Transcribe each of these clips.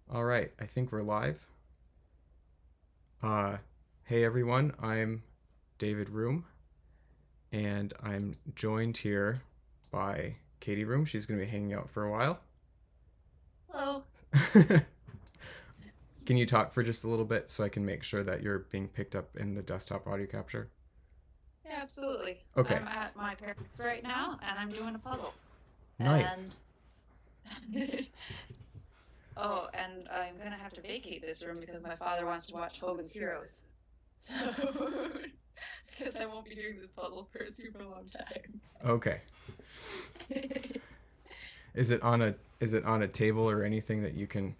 All right, I think we're live. Uh, hey everyone, I'm David Room, and I'm joined here by Katie Room. She's going to be hanging out for a while. Hello. Can you talk for just a little bit so I can make sure that you're being picked up in the desktop audio capture? Yeah, absolutely. Okay, I'm at my parents' right now and I'm doing a puzzle. nice. And oh, and I'm gonna have to vacate this room because my father wants to watch Hogan's Heroes. So because I won't be doing this puzzle for a super long time. Okay, is it on a table or anything that you can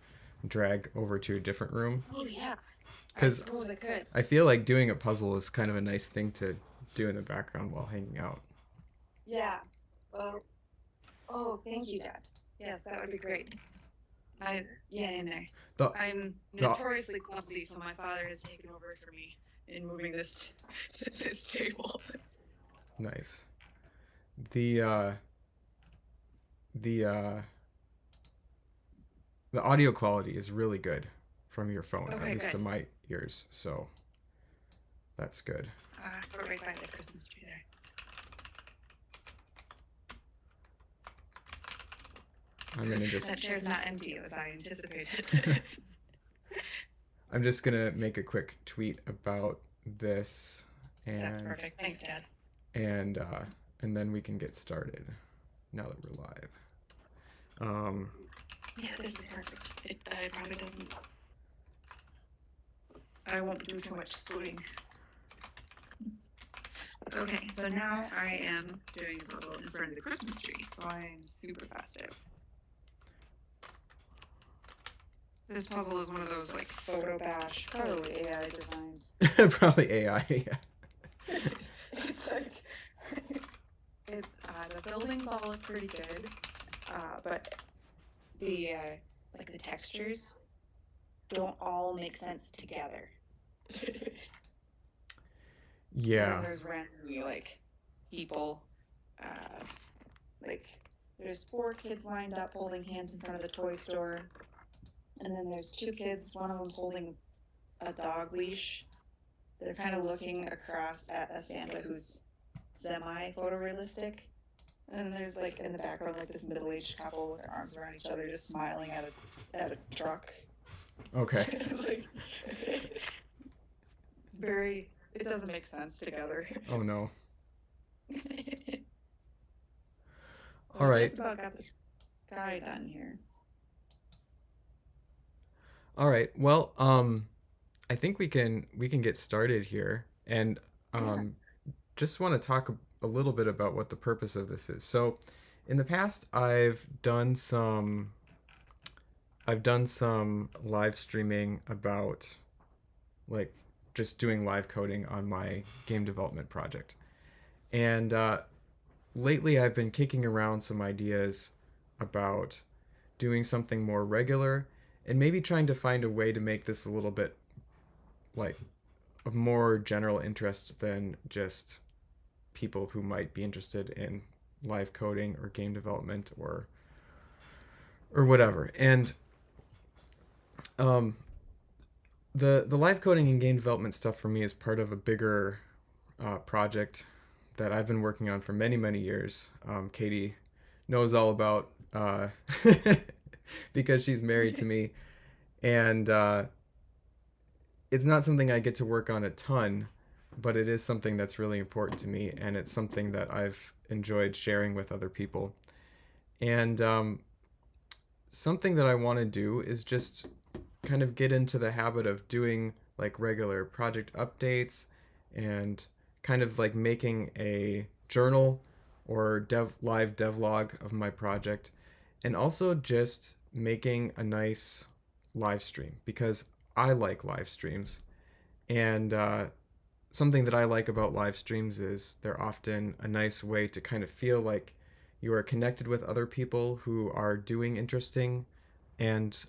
drag over to a different room? Oh yeah, I Because suppose I could. I feel like doing a puzzle is kind of a nice thing to do in the background while hanging out. Yeah. Well, oh, thank you, Dad. Yes, that would be great. I yeah, in there. The I'm the notoriously clumsy, so my father has taken over for me in moving this this table. Nice. The uh the uh the audio quality is really good from your phone, at Okay, least to good. my ears, so that's good. Put right by the Christmas tree there. I'm gonna just That chair's not empty as I anticipated. I'm just gonna make a quick tweet about this That's and perfect. Thanks, Dad. and uh and then we can get started now that we're live. Um Yeah, this is perfect. It probably doesn't. I won't do too much scooting. Okay, so now I am doing a puzzle in front of the Christmas tree, so I am super festive. This puzzle is one of those like photo bash, probably AI designs. probably AI. Yeah. It's like the buildings all look pretty good, but the like the textures don't all make sense together. And then Yeah. there's randomly like people, uh, like there's four kids lined up holding hands in front of the toy store, and then there's two kids. One of them's holding a dog leash. They're kind of looking across at a Santa who's semi photorealistic. And then there's like in the background like this middle-aged couple with their arms around each other, just smiling at a truck. Okay. It's like it's very. It doesn't make sense together. Oh no. Well, All I've right. just about got this guy done here. All right. Well, I think we can get started here, and Yeah. um, just want to talk a little bit about what the purpose of this is. So, in the past, I've done some live streaming about like just doing live coding on my game development project, and lately I've been kicking around some ideas about doing something more regular and maybe trying to find a way to make this a little bit like of more general interest than just people who might be interested in live coding or game development or whatever. And um, the live coding and game development stuff for me is part of a bigger project that I've been working on for many years. Katie knows all about because she's married to me, and it's not something I get to work on a ton, but it is something that's really important to me, and it's something that I've enjoyed sharing with other people. And something that I want to do is just kind of get into the habit of doing like regular project updates and kind of like making a journal or live devlog of my project, and also just making a nice live stream because I like live streams. And something that I like about live streams is they're often a nice way to kind of feel like you are connected with other people who are doing interesting and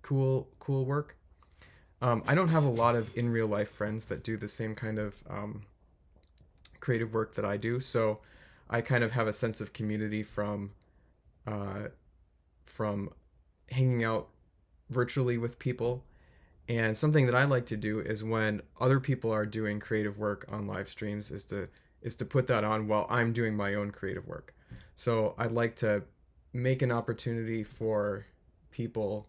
cool work. I don't have a lot of in real life friends that do the same kind of creative work that I do, so I kind of have a sense of community uh, from hanging out virtually with people. And something that I like to do is when other people are doing creative work on live streams is to put that on while I'm doing my own creative work. So I'd like to make an opportunity for people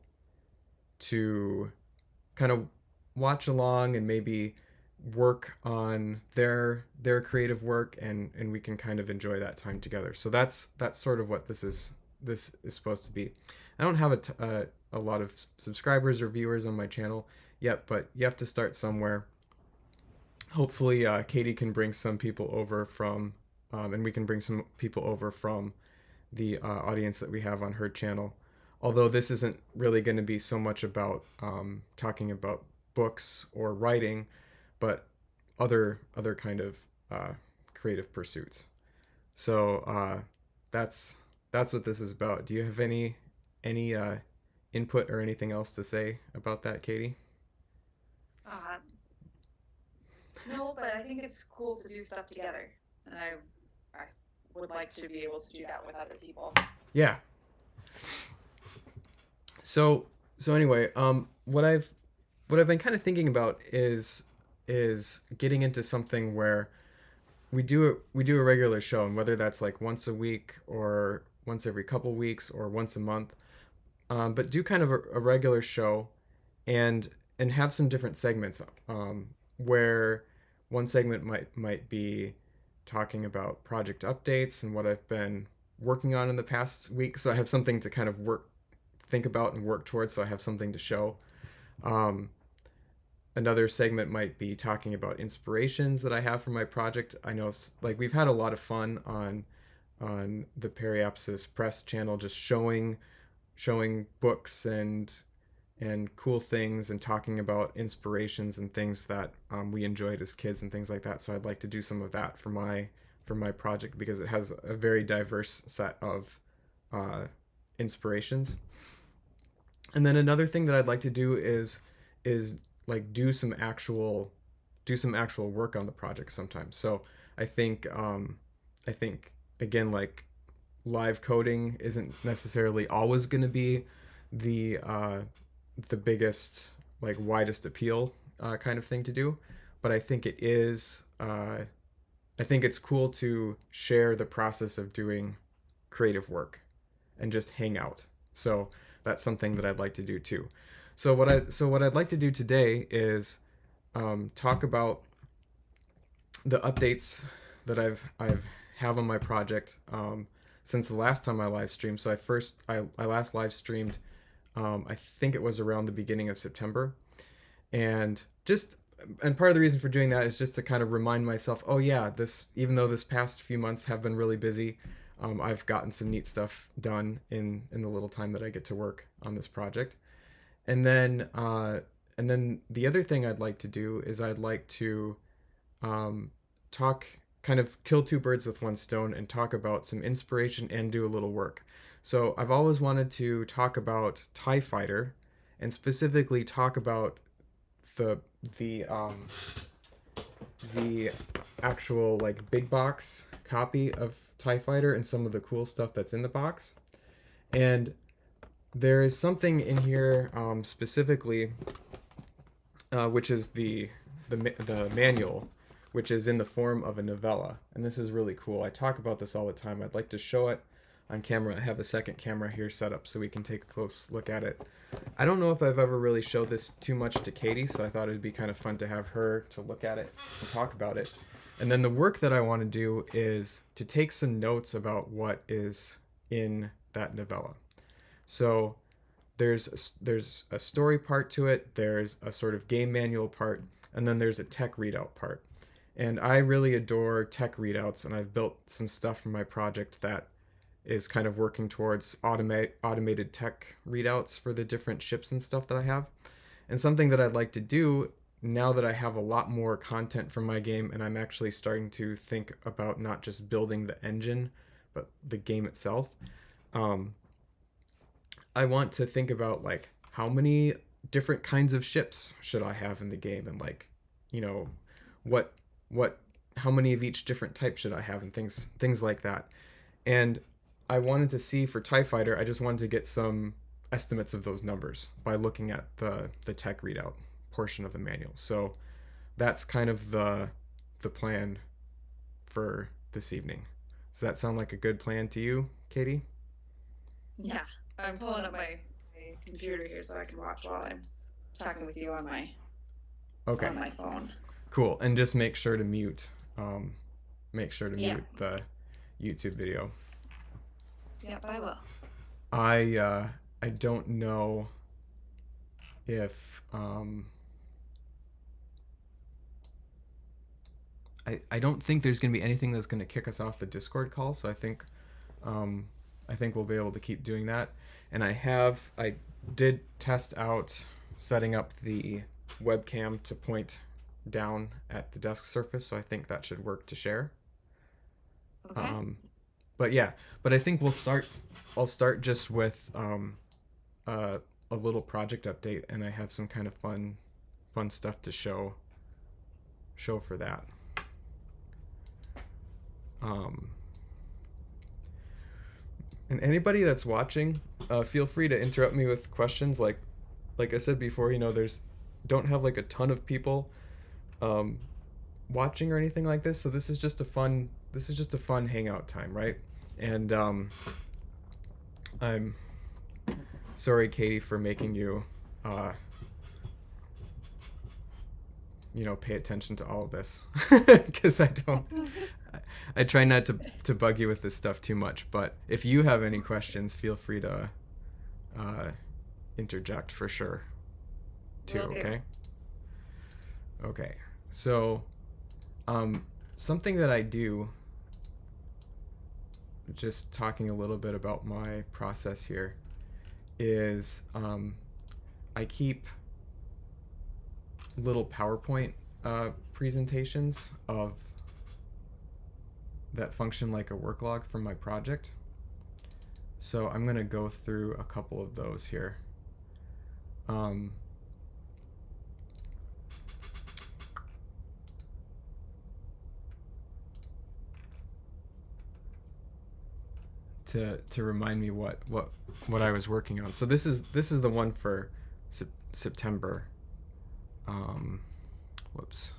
to kind of watch along and maybe work on their creative work, and we can kind of enjoy that time together. So that's sort of what this is supposed to be. I don't have a lot of subscribers or viewers on my channel yet, but you have to start somewhere. Hopefully, Katie can bring some people over from, and we can bring some people over from the audience that we have on her channel. Although this isn't really going to be so much about talking about books or writing, but other kind of creative pursuits. So that's that's what this is about. Do you have any input or anything else to say about that, Katie? Uh, no, but I think it's cool to do stuff together, and I would like to be able to do that with other people. Yeah. So anyway, what I've been kind of thinking about is getting into something where we do a regular show, and whether that's like once a week or once every couple weeks or once a month, but do kind of a regular show, and have some different segments, where one segment might be talking about project updates and what I've been working on in the past week, so I have something to kind of think about and work towards, so I have something to show. Um, Another segment might be talking about inspirations that I have for my project. I know, like, we've had a lot of fun on the Periapsis Press channel, just showing books and cool things, and talking about inspirations and things that we enjoyed as kids and things like that. So I'd like to do some of that for my project, because it has a very diverse set of inspirations. And then another thing that I'd like to do is like do some actual work on the project sometimes. So I think again, like, live coding isn't necessarily always going to be the the biggest, like, widest appeal kind of thing to do, but I think it is. I think it's cool to share the process of doing creative work and just hang out. So that's something that I'd like to do too. So what I'd like to do today is talk about the updates that I've have on my project since the last time I live streamed. So I last live streamed, I think it was around the beginning of September, and part of the reason for doing that is just to kind of remind myself, oh yeah, this even though this past few months have been really busy, I've gotten some neat stuff done in the little time that I get to work on this project. And then the other thing I'd like to do is I'd like to talk, kind of kill two birds with one stone, and talk about some inspiration and do a little work. So I've always wanted to talk about TIE Fighter, and specifically talk about the the um, the actual, like, big box copy of TIE Fighter and some of the cool stuff that's in the box. And there is something in here, specifically, which is the manual, which is in the form of a novella, and this is really cool. I talk about this all the time. I'd like to show it on camera. I have a second camera here set up so we can take a close look at it. I don't know if I've ever really showed this too much to Katie, so I thought it'd be kind of fun to have her to look at it and talk about it. And then the work that I want to do is to take some notes about what is in that novella. So there's a story part to it, there's a sort of game manual part, and then there's a tech readout part. And I really adore tech readouts, and I've built some stuff for my project that is kind of working towards automated tech readouts for the different ships and stuff that I have. And something that I'd like to do now that I have a lot more content from my game, and I'm actually starting to think about not just building the engine, but the game itself. Um, I want to think about, like, how many different kinds of ships should I have in the game, and, like, you know, what what how many of each different type should I have, and things like that. And I wanted to see for TIE Fighter, I just wanted to get some estimates of those numbers by looking at the tech readout portion of the manual. So that's kind of the plan for this evening. Does that sound like a good plan to you, Katie? Yeah, I'm pulling up my computer here so I can watch while I'm talking with you Okay, on my phone. cool. And just um, make sure to Yeah. mute the YouTube video. Yep, I will. I don't know if I don't think there's gonna be anything that's gonna kick us off the Discord call, so um, I think we'll be able to keep doing that. And I did test out setting up the webcam to point down at the desk surface, so I think that should work to share. Okay. But yeah, but I think I'll start just with a little project update, and I have some kind of fun stuff to show for that. And anybody that's watching, feel free to interrupt me with questions. Like I said before, there's don't have like a ton of people watching or anything like this, so this is just a fun hangout time, right? And I'm sorry, Katie, for making you pay attention to all of this because I try not to bug you with this stuff too much, but if you have any questions, feel free to interject for sure too. Will do. Okay, so something that I do, just talking a little bit about my process here, is I keep little PowerPoint presentations of that function like a work log from my project. So I'm going to go through a couple of those here. To remind me what I was working on. So this is the one for September. Whoops.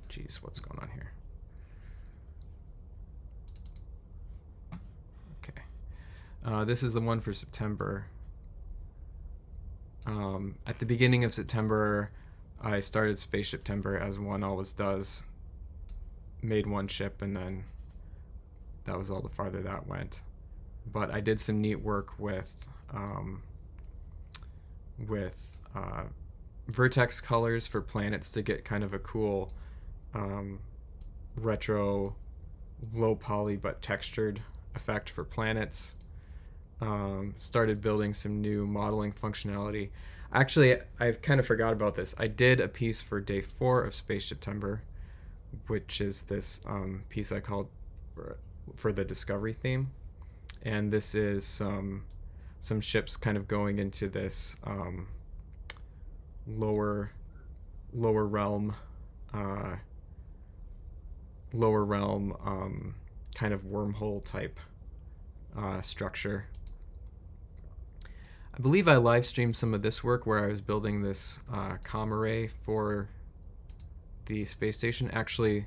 Jeez, what's going on here? Okay. This is the one for September. At the beginning of September, I started Space September as one always does. Made one ship, and then that was all the farther that went. But I did some neat work with vertex colors for planets to get kind of a cool retro, low poly but textured effect for planets. Started building some new modeling functionality. Actually, I've kind of forgot about this. I did a piece for day 4 of Space September, which is this piece I called for the Discovery theme. And this is some ships kind of going into this lower realm kind of wormhole type structure. I believe I live streamed some of this work where I was building this comm array for the space station. Actually,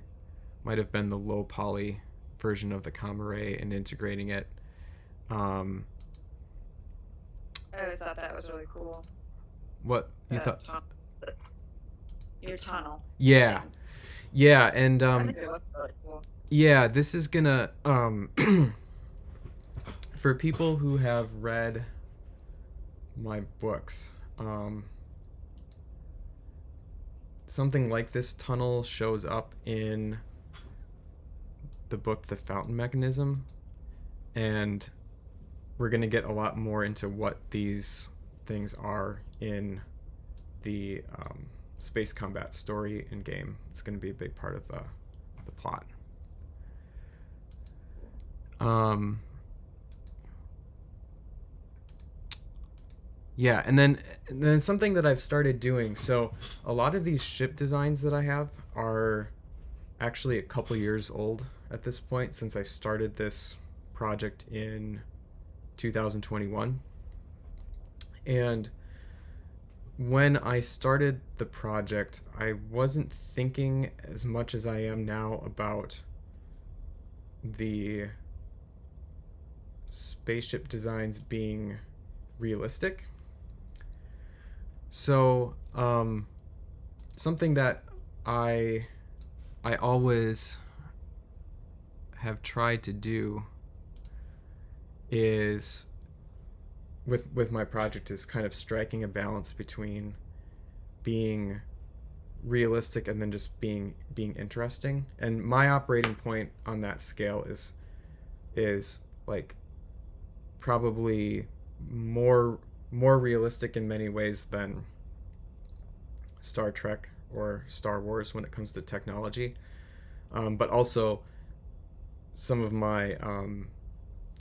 might have been the low poly version of the comm array and integrating it. I always thought that was really cool. What you thought? Your tunnel. Yeah, yeah, and I think it looked really cool. yeah, this is gonna for people who have read my books, something like this tunnel shows up in the book The Fountain Mechanism, and we're going to get a lot more into what these things are in the space combat story and game. It's going to be a big part of the plot. Yeah, and then something that I've started doing. So a lot of these ship designs that I have are actually a couple years old at this point, since I started this project in 2021. And when I started the project, I wasn't thinking as much as I am now about the spaceship designs being realistic. So, something that I I always have tried to do is with my project is kind of striking a balance between being realistic and then just being interesting. And my operating point on that scale is like probably more more realistic in many ways than Star Trek or Star Wars when it comes to technology. But also some of my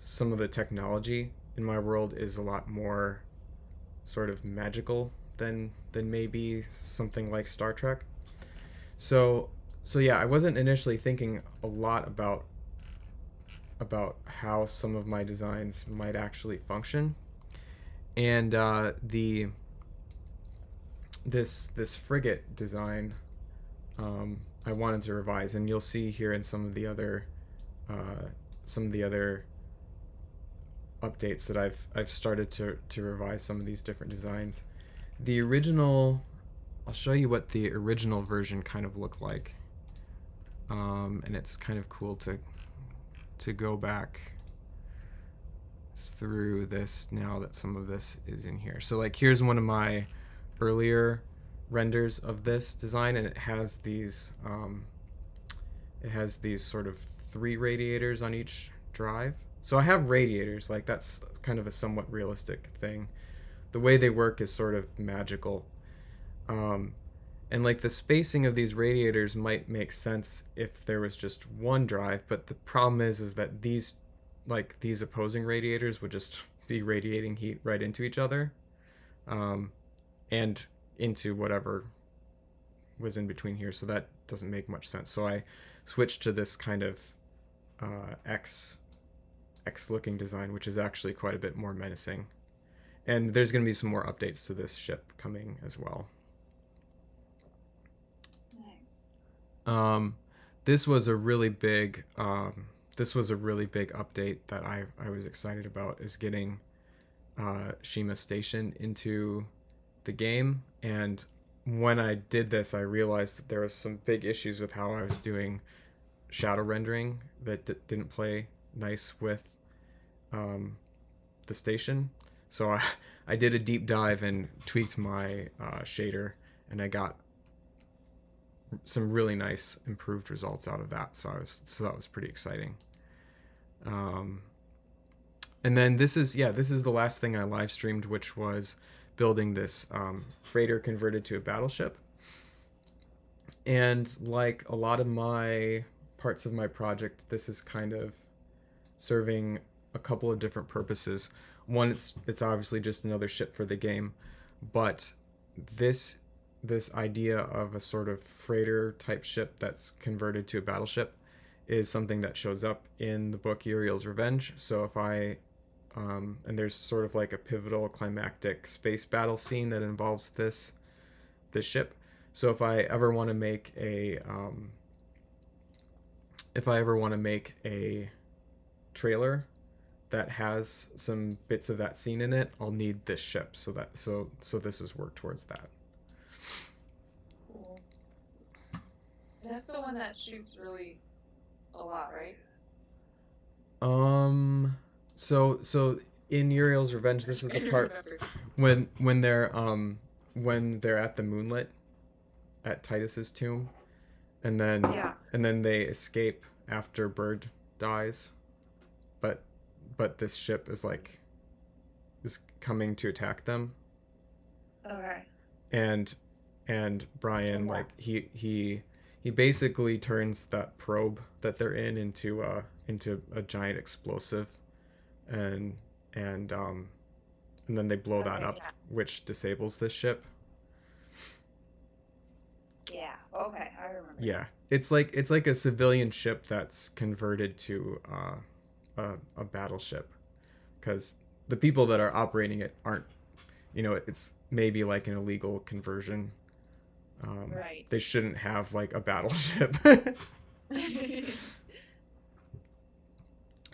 some of the technology in my world is a lot more sort of magical than maybe something like Star Trek. So so yeah, I wasn't initially thinking a lot about how some of my designs might actually function, and the this frigate design I wanted to revise, and you'll see here in uh, some of the other updates that I've started to revise some of these different designs. The original, I'll show you what the original version kind of looked like, and it's kind of cool to go back through this now that some of this is in here. So like here's one of my earlier renders of this design, and it has these sort of three radiators on each drive. So I have radiators, like that's kind of a somewhat realistic thing. The way they work is sort of magical. Um, and like the spacing of these radiators might make sense if there was just one drive, but the problem is that these opposing radiators would just be radiating heat right into each other, um, and into whatever was in between here. So that doesn't make much sense. So I switched to this kind of X looking design, which is actually quite a bit more menacing. And there's going to be some more updates to this ship coming as well. Nice. Um, this was a really big this was a really big update that I was excited about, is getting Shima Station into the game. And when I did this, I realized that there was some big issues with how I was doing shadow rendering that didn't play nice with um, the station. So I did a deep dive and tweaked my shader, and I got some really nice improved results out of that. So that was pretty exciting. Um, and then this is the last thing I live streamed, which was building this freighter converted to a battleship. And like a lot of my parts of my project, this is kind of serving a couple of different purposes. One, it's obviously just another ship for the game, but this this idea of a sort of freighter type ship that's converted to a battleship is something that shows up in the book Uriel's Revenge. So if I and there's sort of like a pivotal climactic space battle scene that involves this ship. So if I ever want to make a trailer that has some bits of that scene in it, I'll need this ship. So this is work towards that. Cool. That's the one that shoots really a lot, right? So in Uriel's Revenge, this is the part when they're at the moonlet at Titus's tomb, and then Yeah. they escape after Bird dies, but this ship is coming to attack them, Okay. and Brian, Yeah. like he basically turns that probe that they're in into a giant explosive, and and um and then they blow that Okay, up, yeah. which disables this ship. Yeah. Okay, I remember. Yeah, it's like a civilian ship that's converted to a battleship, because the people that are operating it it's maybe like an illegal conversion. Right. They shouldn't have like a battleship.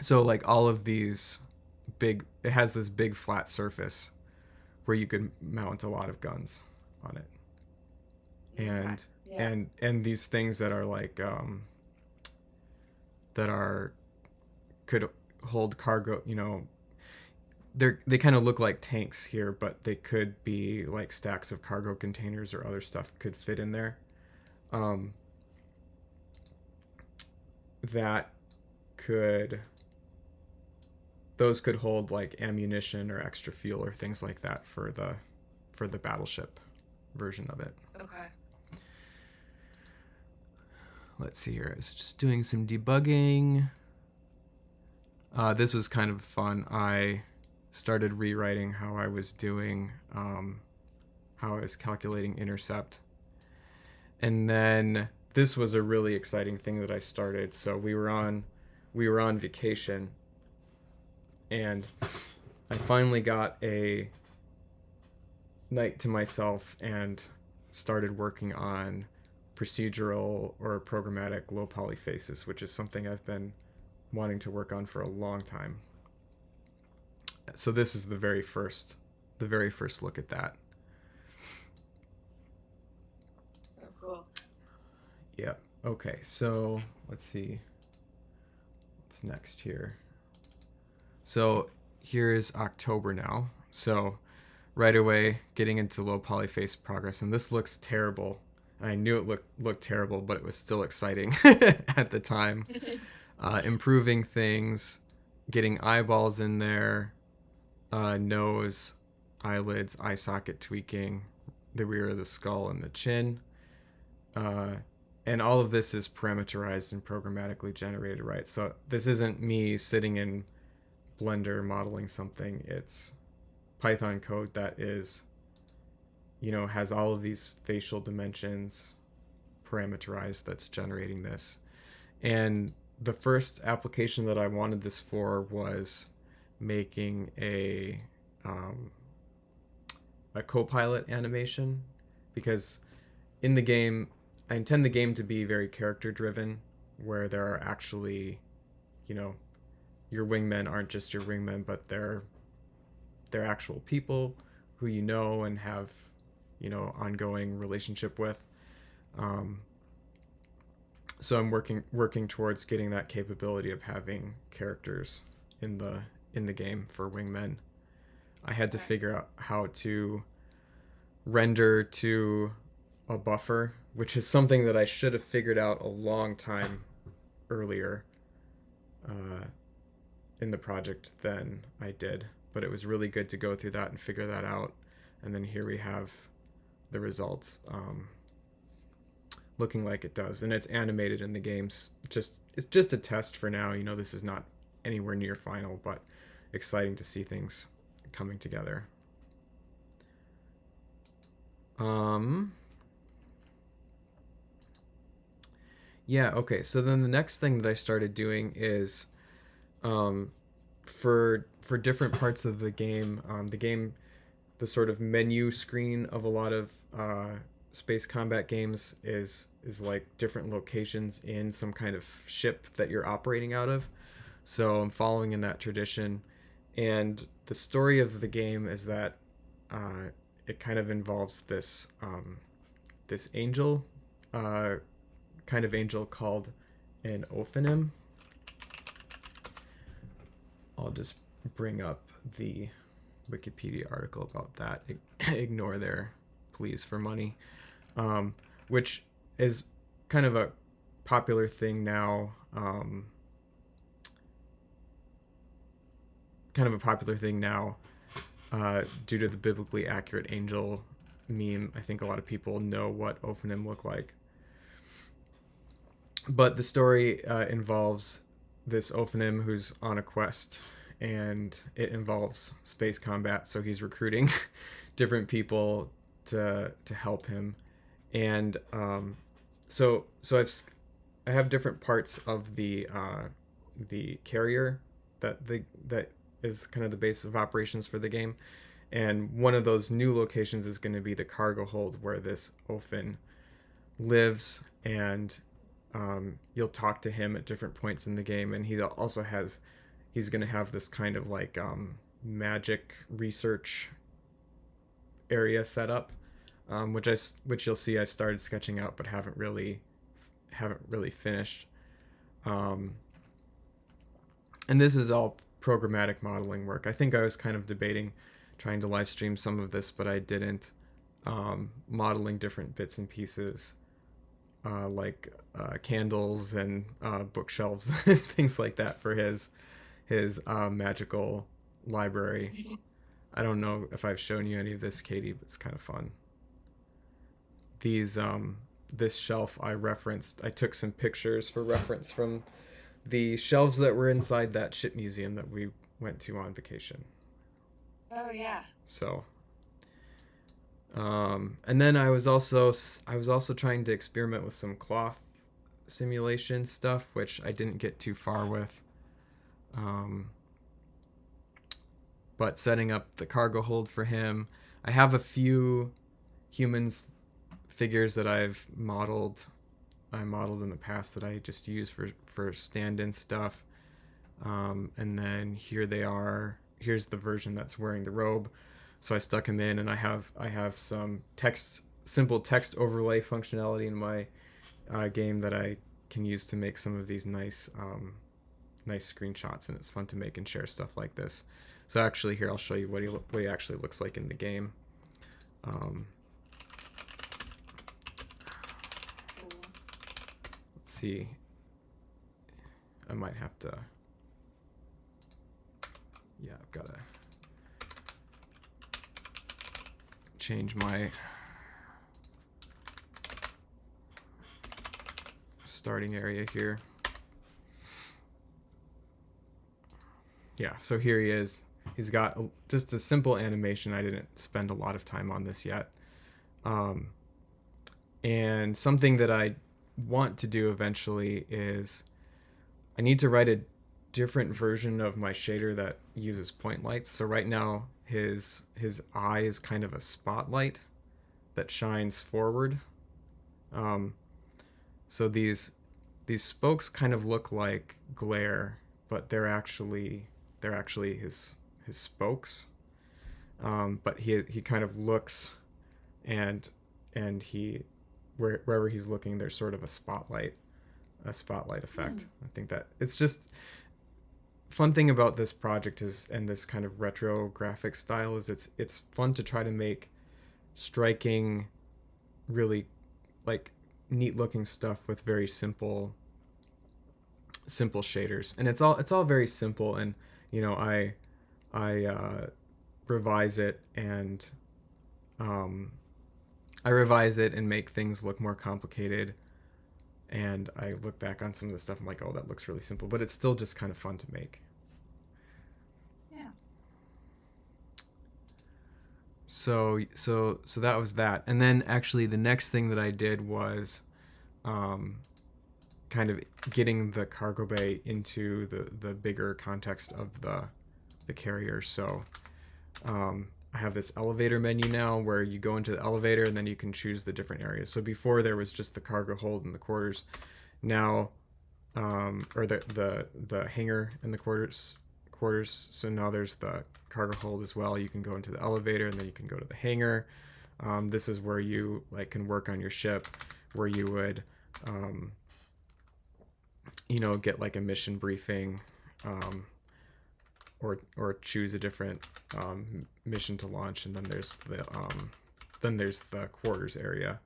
So like all of these it has this big flat surface where you could mount a lot of guns on it. Okay. and Yeah. and these things that are like that are could hold cargo, they kind of look like tanks here, but they could be like stacks of cargo containers or other stuff could fit in there. um, that could those could hold like ammunition or extra fuel or things like that for the battleship version of it. Okay. Let's see here. It's just doing some debugging. This was kind of fun. I started rewriting how I was doing, how I was calculating intercept. And then this was a really exciting thing that I started. So we were on vacation, and I finally got a night to myself and started working on procedural or programmatic low poly faces, which is something I've been wanting to work on for a long time. So this is the very first look at that. So cool. Yep. Okay, so let's see what's next here. So here is October now. So right away getting into low poly face progress, and this looks terrible. I knew it looked terrible, but it was still exciting at the time. Improving things, getting eyeballs in there, nose, eyelids, eye socket tweaking, the rear of the skull and the chin. And all of this is parameterized and programmatically generated, right? So this isn't me sitting in Blender modeling something. It's Python code that is, has all of these facial dimensions parameterized that's generating this. And the first application that I wanted this for was making a Copilot animation, because in the game, I intend the game to be very character driven, where there are actually, your wingmen aren't just your wingmen, but they're actual people who and have ongoing relationship with. So I'm working towards getting that capability of having characters in the game for wingmen. I had to figure out how to render to a buffer, which is something that I should have figured out a long time earlier in the project than I did. But it was really good to go through that and figure that out. And then here we have the results looking like it does. And it's animated in the games. It's just a test for now. This is not anywhere near final, but exciting to see things coming together. Yeah, okay. So then the next thing that I started doing is for different parts of the game, the sort of menu screen of a lot of space combat games is like different locations in some kind of ship that you're operating out of. So I'm following in that tradition, and the story of the game is that it kind of involves this this angel, kind of angel called an Ophanim. I'll just bring up the Wikipedia article about that. Ignore their pleas for money, which is kind of a popular thing now. Due to the biblically accurate angel meme. I think a lot of people know what Ophanim look like. But the story involves this Ophanim who's on a quest, and it involves space combat. So he's recruiting different people to help him, and so I have different parts of the carrier that is kind of the base of operations for the game, And one of those new locations is going to be the cargo hold where this Ophin lives, and you'll talk to him at different points in the game, and he's going to have this kind of like magic research area set up, which you'll see I started sketching out but haven't really finished. Um, and this is all programmatic modeling work. I think I was kind of debating trying to live stream some of this, but I didn't. Modeling different bits and pieces, like candles and bookshelves, things like that for his magical library. I don't know if I've shown you any of this, Katie, but it's kind of fun. These This shelf I took some pictures for reference from the shelves that were inside that ship museum that we went to on vacation. Oh yeah. So, and then I was also trying to experiment with some cloth simulation stuff, which I didn't get too far with. Um, but setting up the cargo hold for him, I have a few humans figures that I modeled in the past that I just use for stand-in stuff. And then here they are. Here's the version that's wearing the robe. So I stuck him in, and I have some simple text overlay functionality in my game that I can use to make some of these nice screenshots, and it's fun to make and share stuff like this. So actually, here I'll show you what he actually looks like in the game. Let's see. I might have to. Yeah, I've got to change my starting area here. Yeah, so here he is. He's got just a simple animation. I didn't spend a lot of time on this yet. And something that I want to do eventually is I need to write a different version of my shader that uses point lights. So right now his eye is kind of a spotlight that shines forward. So these spokes kind of look like glare, but they're actually his spokes. But he kind of looks, and wherever he's looking, there's sort of a spotlight effect. I think that it's just fun thing about this project and this kind of retro graphic style is it's fun to try to make striking, really like neat looking stuff with very simple shaders, and it's all very simple. And I revise it and make things look more complicated, and I look back on some of the stuff, I'm like, oh, that looks really simple, but it's still just kind of fun to make. Yeah. So that was that. And then actually the next thing that I did was kind of getting the cargo bay into the bigger context of the carrier. So I have this elevator menu now where you go into the elevator and then you can choose the different areas. So before there was just the cargo hold and the quarters. Now, or the hangar and the quarters. So now there's the cargo hold as well. You can go into the elevator and then you can go to the hangar. This is where you can work on your ship, where you would get like a mission briefing, or choose a different mission to launch. And then there's the quarters area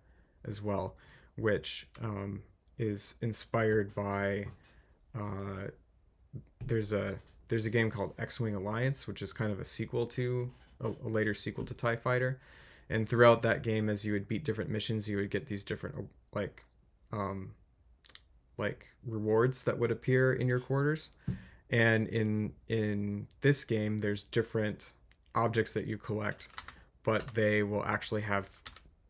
as well, which is inspired by there's a game called X-Wing Alliance, which is kind of a sequel to a later sequel to TIE Fighter. And throughout that game, as you would beat different missions, you would get these different like rewards that would appear in your quarters. And in this game, there's different objects that you collect, but they will actually have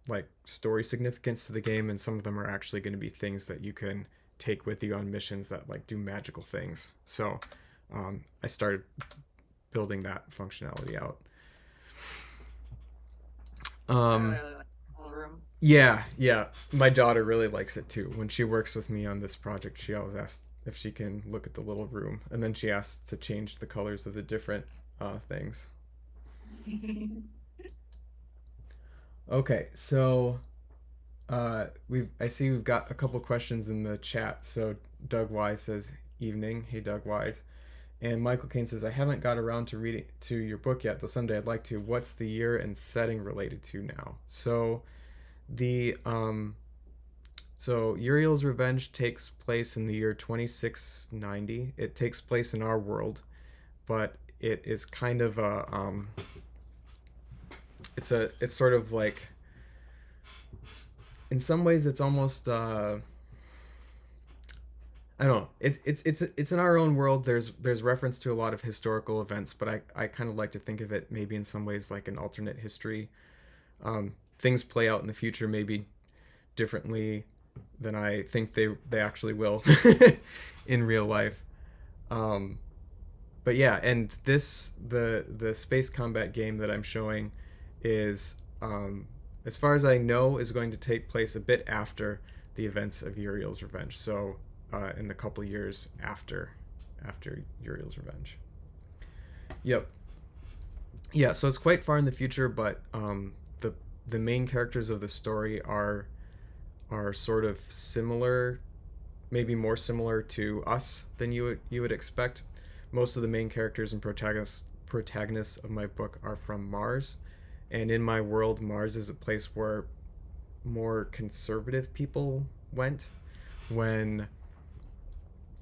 like story significance to the game, and some of them are actually going to be things that you can take with you on missions that like do magical things. So I started building that functionality out. I Um, really like the whole room. yeah, yeah. My daughter really likes it too. When she works with me on this project, she always asks if she can look at the little room, and then she asks to change the colors of the different things. Okay, so we I see we've got a couple questions in the chat. So Doug Wise says evening. Hey Doug Wise. And Michael Caine says I haven't got around to reading to your book yet, though someday I'd like to. What's the year and setting related to now? The Uriel's Revenge takes place in the year 2690. It takes place in our world, but it is kind of a it's sort of like, in some ways it's almost I don't know. It's in our own world. There's reference to a lot of historical events, but I kind of like to think of it maybe in some ways like an alternate history. Things play out in the future maybe differently than I think they actually will in real life. Um, but yeah, and the space combat game that I'm showing is, as far as I know, is going to take place a bit after the events of Uriel's Revenge. So in the couple years after Uriel's Revenge. Yep. Yeah, so it's quite far in the future, but the main characters of the story are sort of similar, maybe more similar to us than you would expect. Most of the main characters and protagonists of my book are from Mars, and in my world, Mars is a place where more conservative people went when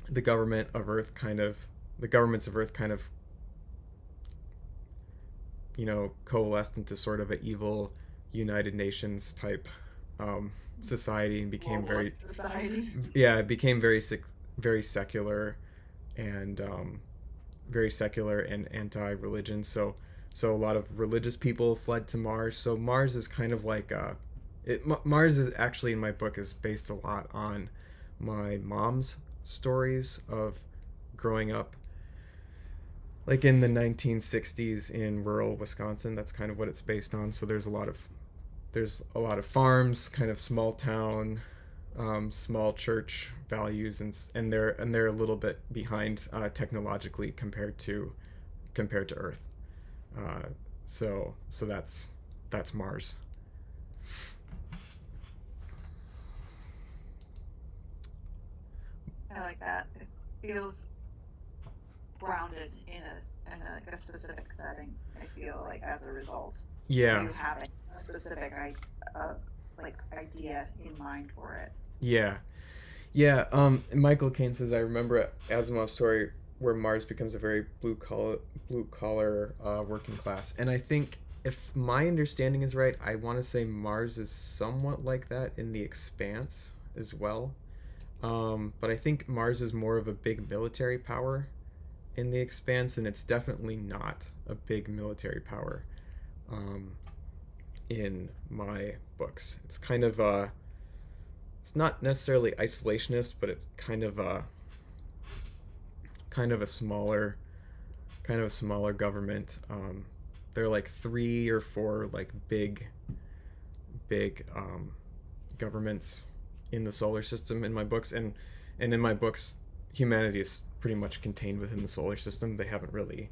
the government of Earth kind of the governments of Earth kind of coalesced into sort of an evil United Nations type society and became very Globalist society. yeah it became very secular and anti-religion. So a lot of religious people fled to Mars. So Mars is kind of like Mars is actually, in my book, is based a lot on my mom's stories of growing up like in the 1960s in rural Wisconsin. That's kind of what it's based on. So there's a lot of farms, kind of small town, small church values, and they're a little bit behind technologically compared to Earth. Uh, so that's Mars. I like that. It feels grounded in like a specific setting. I feel like as a result of Yeah, you having a specific like idea in mind for it. yeah, yeah. Michael Caine says I remember Asimov's story where Mars becomes a very blue collar working class, and I think if my understanding is right, I want to say Mars is somewhat like that in The Expanse as well. But I think Mars is more of a big military power in The Expanse, and it's definitely not a big military power um, in my books. It's kind of it's not necessarily isolationist, but it's kind of a smaller government. There are like three or four like big governments in the solar system in my books, and in my books, humanity is pretty much contained within the solar system. They haven't really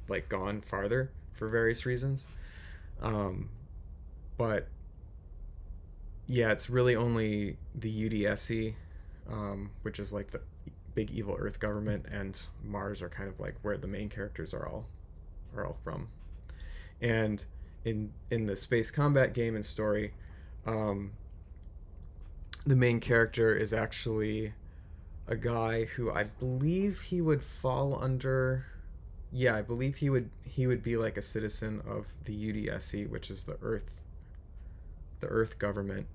like gone farther for various reasons. Um, but yeah, it's really only the UDSC, which is like the big evil Earth government, and Mars are kind of like where the main characters are all from. And in the space combat game and story, um, the main character is actually a guy who I believe he would fall under. Yeah, I believe he would be like a citizen of the UDSC, which is the Earth government.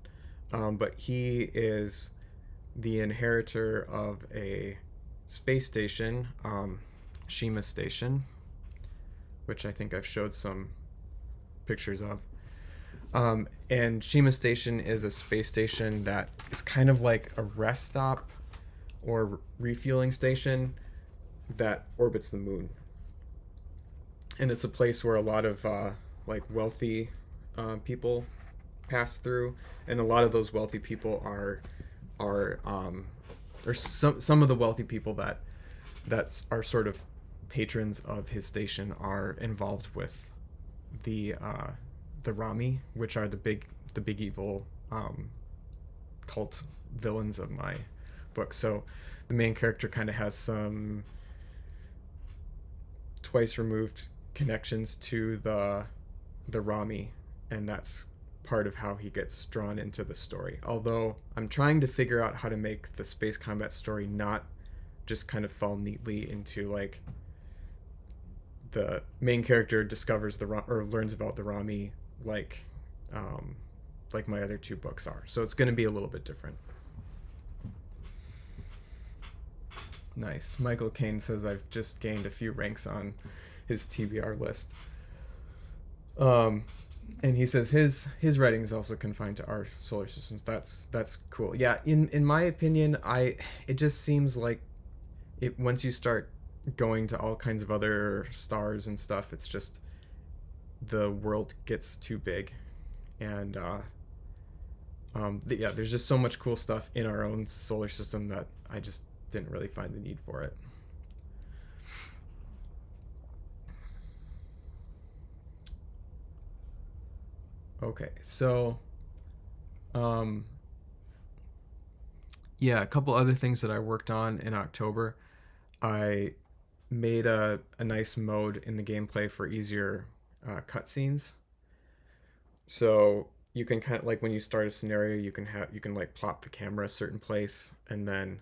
But he is the inheritor of a space station, Shima Station, which I think I've showed some pictures of. And Shima Station is a space station that is kind of like a rest stop or refueling station that orbits the moon. And it's a place where a lot of like wealthy people pass through, and a lot of those wealthy people are or some of the wealthy people that are sort of patrons of his station are involved with the Rami, which are the big evil cult villains of my book. So the main character kind of has some twice removed connections to the Rami, and that's part of how he gets drawn into the story. Although I'm trying to figure out how to make the space combat story not just kind of fall neatly into like the main character discovers or learns about the Rami like um, like my other two books are. So it's going to be a little bit different. Nice. Michael Caine says I've just gained a few ranks on his TBR list. And he says his writing is also confined to our solar systems. That's cool. Yeah, in my opinion, it just seems like it once you start going to all kinds of other stars and stuff, it's just the world gets too big, and yeah, there's just so much cool stuff in our own solar system that I just didn't really find the need for it. Okay, so um, yeah, a couple other things that I worked on in October. I made a nice mode in the gameplay for easier cutscenes. So you can kind of like when you start a scenario, you can like plop the camera a certain place and then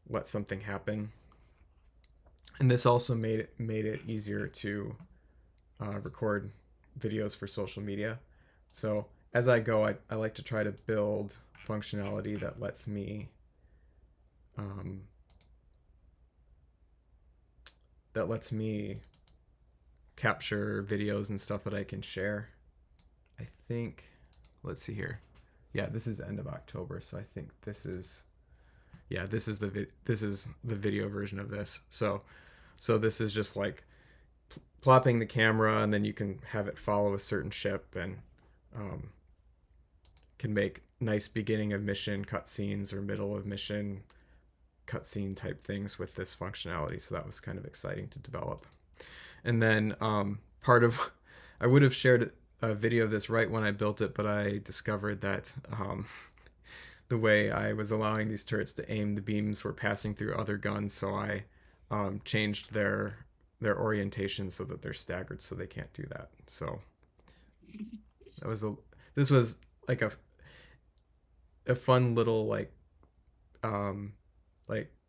let something happen. And this also made it easier to record videos for social media. So as I go, I like to try to build functionality um, that lets me capture videos and stuff that I can share. I think, let's see here. Yeah, this is end of October, so I think this is the video version of this. So this is just like plopping the camera, and then you can have it follow a certain ship, and um, can make nice beginning of mission cutscenes or middle of mission cutscene type things with this functionality. So that was kind of exciting to develop. And then part of I would have shared a video of this right when I built it, but I discovered that the way I was allowing these turrets to aim, the beams were passing through other guns, so I changed their orientation so that they're staggered, so they can't do that. So that was this was like a fun little like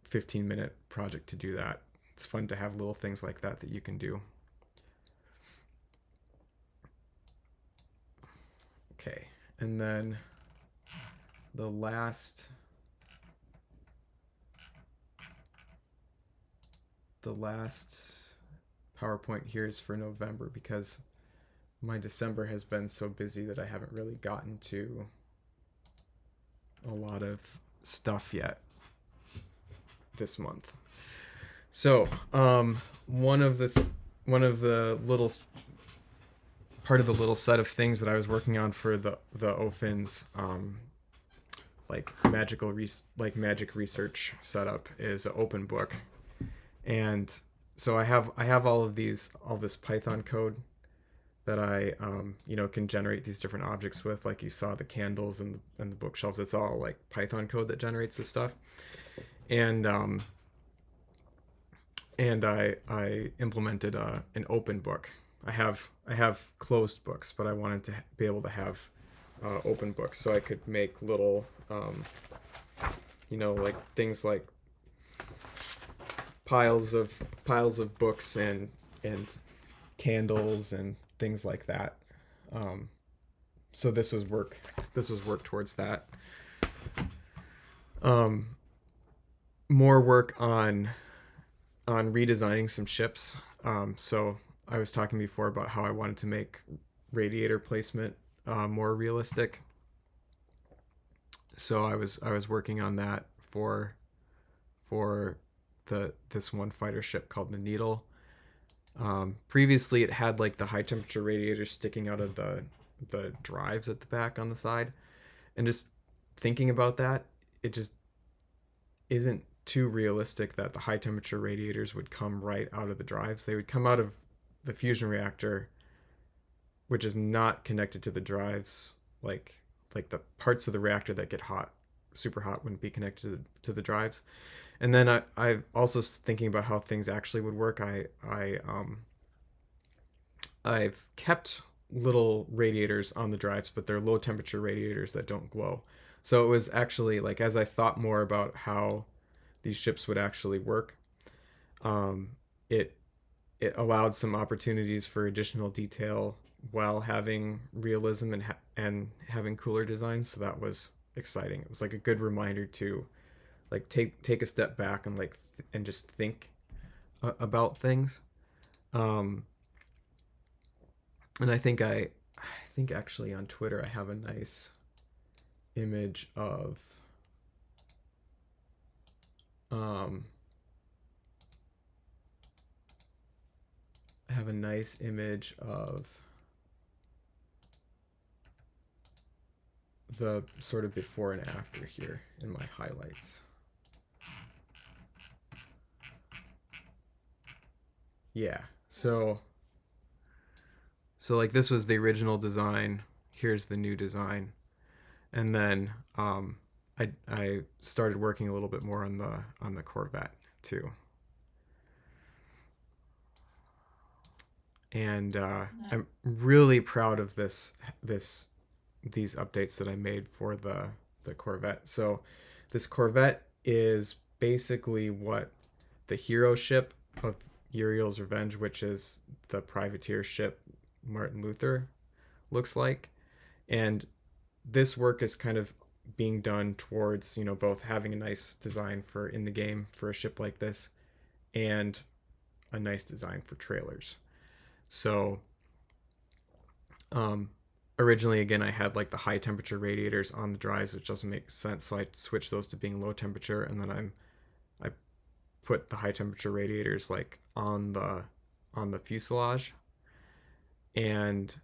15-minute project to do that. It's fun to have little things like that you can do. Okay, and then the last PowerPoint here is for November, because my December has been so busy that I haven't really gotten to a lot of stuff yet this month. So one of the little part of the little set of things that I was working on for the OFIN's like magic research setup is an open book. And so I have all this Python code that I can generate these different objects with. Like you saw the candles and the bookshelves. It's all like Python code that generates this stuff. And I implemented an open book. I have closed books, but I wanted to be able to have open books, so I could make little like things like piles of books and candles and things like that. So this was work towards that. More work on redesigning some ships. So I was talking before about how I wanted to make radiator placement more realistic. So I was working on that for this one fighter ship called the Needle, Previously, it had like the high temperature radiators sticking out of the drives at the back on the side, and just thinking about that, it just isn't too realistic that the high temperature radiators would come right out of the drives. They would come out of the fusion reactor, which is not connected to the drives. Like the parts of the reactor that get hot, super hot, wouldn't be connected to the drives. And then I also thinking about how things actually would work. I've kept little radiators on the drives, but they're low temperature radiators that don't glow. So it was actually like, as I thought more about how these ships would actually work, um, it it allowed some opportunities for additional detail while having realism and having cooler designs. So that was exciting. It was like a good reminder to like take a step back and and just think about things. Um, and I think actually on Twitter I have a nice image of um, I have a nice image of the sort of before and after here in my highlights. Yeah. So like this was the original design. Here's the new design. And then I started working a little bit more on the Corvette too. And I'm really proud of these updates that I made for the Corvette. So this Corvette is basically what the hero ship of Uriel's Revenge, which is the privateer ship Martin Luther, looks like. And this work is kind of being done towards, both having a nice design for in the game for a ship like this and a nice design for trailers. So um, originally, again, I had like the high temperature radiators on the drives, which doesn't make sense. So I switched those to being low temperature, and then I put the high temperature radiators like on the fuselage, and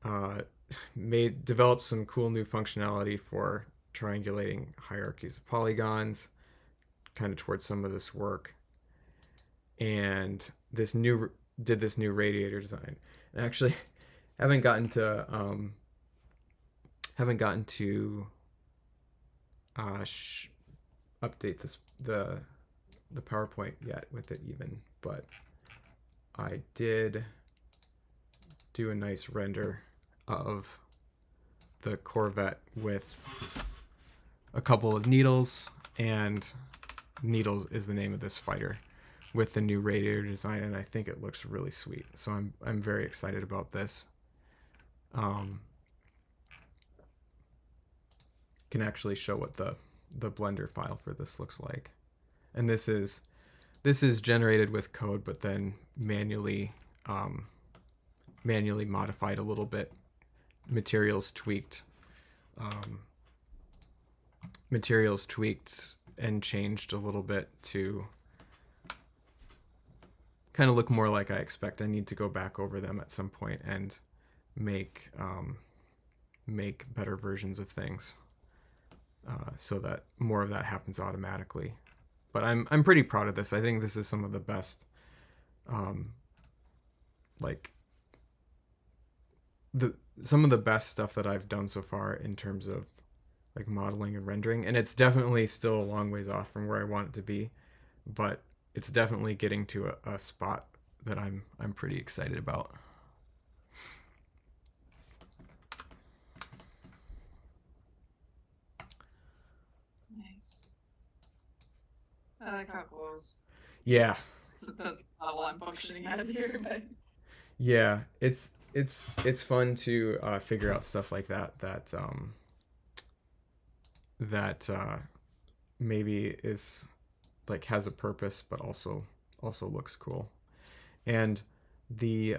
uh, developed some cool new functionality for triangulating hierarchies of polygons, kind of towards some of this work, and this new radiator design. And actually, haven't gotten to haven't gotten to update the PowerPoint yet with it even, but I did do a nice render of the Corvette with a couple of needles, and Needles is the name of this fighter, with the new radiator design, and I think it looks really sweet. So I'm very excited about this. Can actually show what the Blender file for this looks like, and this is generated with code, but then manually modified a little bit, materials tweaked and changed a little bit to kind of look more like I expect. I need to go back over them at some point and make better versions of things, so that more of that happens automatically. But I'm pretty proud of this. I think this is some of the best, like some of the best stuff that I've done so far in terms of like modeling and rendering. And it's definitely still a long ways off from where I want it to be, but it's definitely getting to a spot that I'm pretty excited about. Nice. I like how it glows. Yeah. That's not what I'm functioning out of here, but Yeah, it's fun to figure out stuff like that maybe is like has a purpose, but also looks cool. And the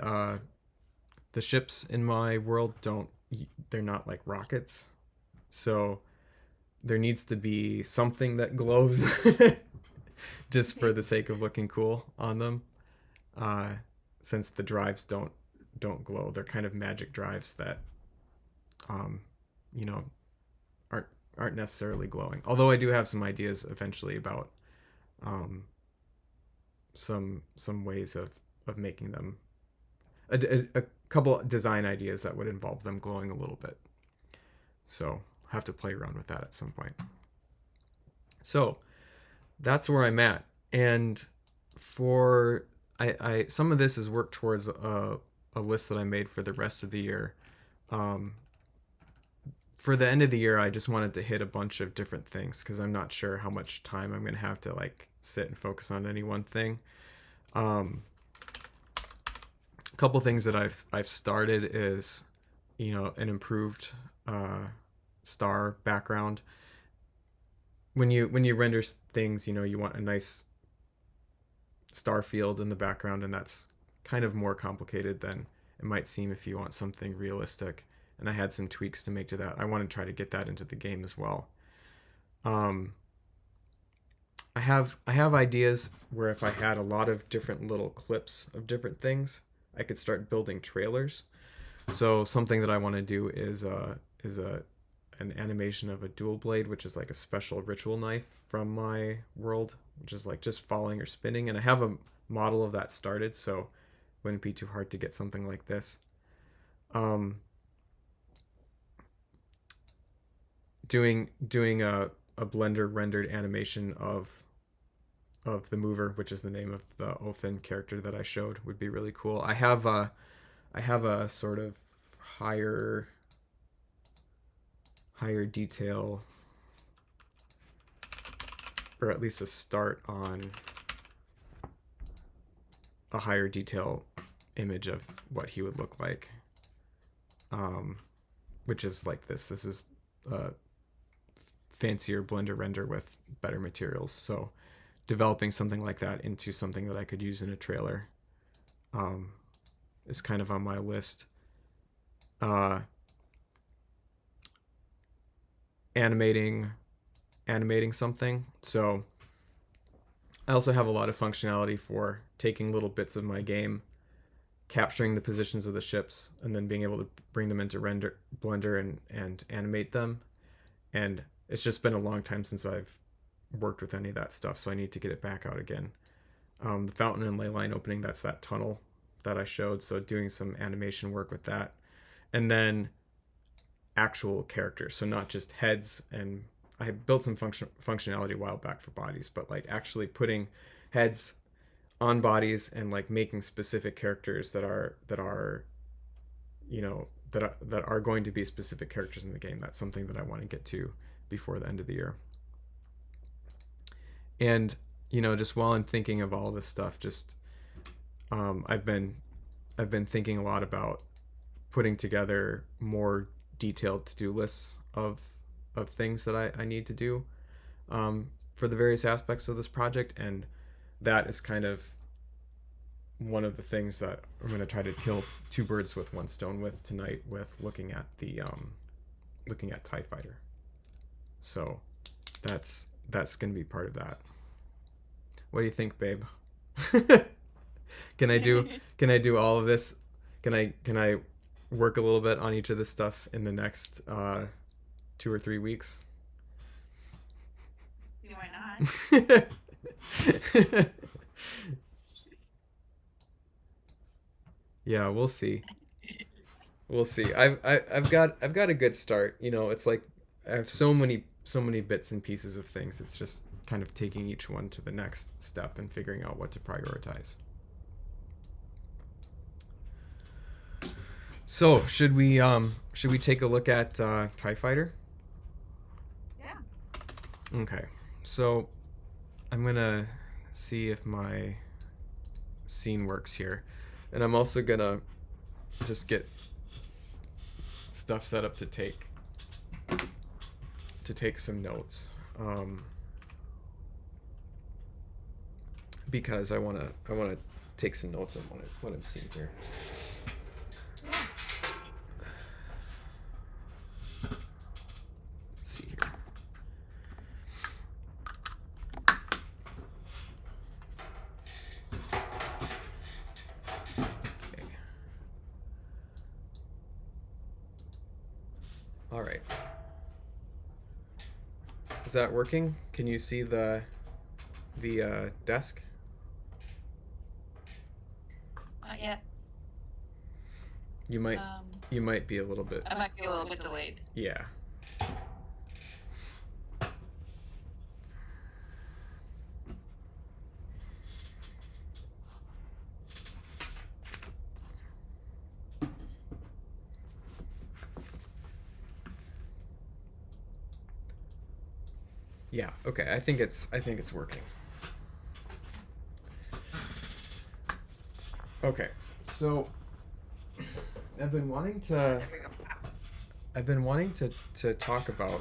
ships in my world they're not like rockets, so there needs to be something that glows just for the sake of looking cool on them. uh, since the drives don't glow. They're kind of magic drives that um, you know aren't aren't necessarily glowing. Although I do have some ideas eventually about um, some ways of making them a couple design ideas that would involve them glowing a little bit. So I'll have to play around with that at some point. So that's where I'm at. And for I some of this is work towards a list that I made for the rest of the year. Um, for the end of the year, I just wanted to hit a bunch of different things because I'm not sure how much time I'm gonna have to like sit and focus on any one thing. Um, a couple things that I've started is, an improved star background. When you render things, you want a nice star field in the background, and that's kind of more complicated than it might seem if you want something realistic. And I had some tweaks to make to that. I want to try to get that into the game as well. Um, I have ideas where if I had a lot of different little clips of different things, I could start building trailers. So something that I want to do is an animation of a dual blade, which is like a special ritual knife from my world, which is like just falling or spinning. And I have a model of that started, so it wouldn't be too hard to get something like this. Um, doing a Blender rendered animation of the mover, which is the name of the Ophin character that I showed, would be really cool. I have a sort of higher detail, or at least a start on a higher detail image of what he would look like, which is like this. This is a fancier Blender render with better materials. So developing something like that into something that I could use in a trailer is kind of on my list. Uh, animating something. So I also have a lot of functionality for taking little bits of my game, capturing the positions of the ships, and then being able to bring them into Blender and animate them. And it's just been a long time since I've worked with any of that stuff, so I need to get it back out again. The fountain and ley line opening, that's that tunnel that I showed, so doing some animation work with that. And then actual characters, so not just heads. And I built some functionality a while back for bodies, but like actually putting heads on bodies and like making specific characters that are that are going to be specific characters in the game. That's something that I want to get to before the end of the year. And just while I'm thinking of all this stuff, just I've been thinking a lot about putting together more detailed to-do lists of things that I need to do for the various aspects of this project. And that is kind of one of the things that I'm going to try to kill two birds with one stone with tonight, with looking at TIE Fighter. So that's going to be part of that. What do you think, babe? Can I do all of this? Can I work a little bit on each of this stuff in the next 2 or 3 weeks? See, why not? Yeah, we'll see. We'll see. I've got a good start. It's like I have so many bits and pieces of things. It's just kind of taking each one to the next step and figuring out what to prioritize. So should we take a look at TIE Fighter? Yeah. Okay. So I'm gonna see if my scene works here, and I'm also gonna just get stuff set up to take some notes, because I wanna take some notes on what I'm seeing here. Let's see here. All right. Is that working? Can you see the desk? Not yet. You might you might be a little bit. I might be a little bit delayed. Yeah. Yeah, okay. I think it's working. Okay. So I've been wanting to talk about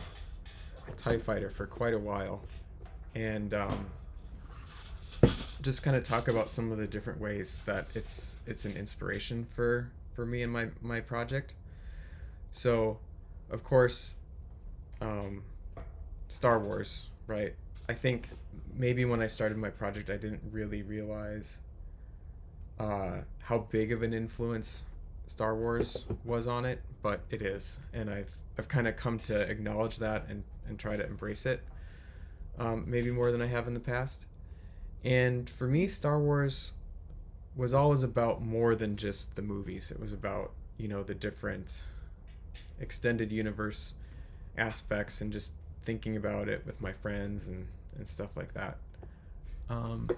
TIE Fighter for quite a while, and just kind of talk about some of the different ways that it's an inspiration for me and my project. So, of course, Star Wars, right? I think maybe when I started my project, I didn't really realize how big of an influence Star Wars was on it, but it is, and I've kind of come to acknowledge that and try to embrace it, maybe more than I have in the past. And for me, Star Wars was always about more than just the movies. It was about, the different extended universe aspects and just thinking about it with my friends and stuff like that. Let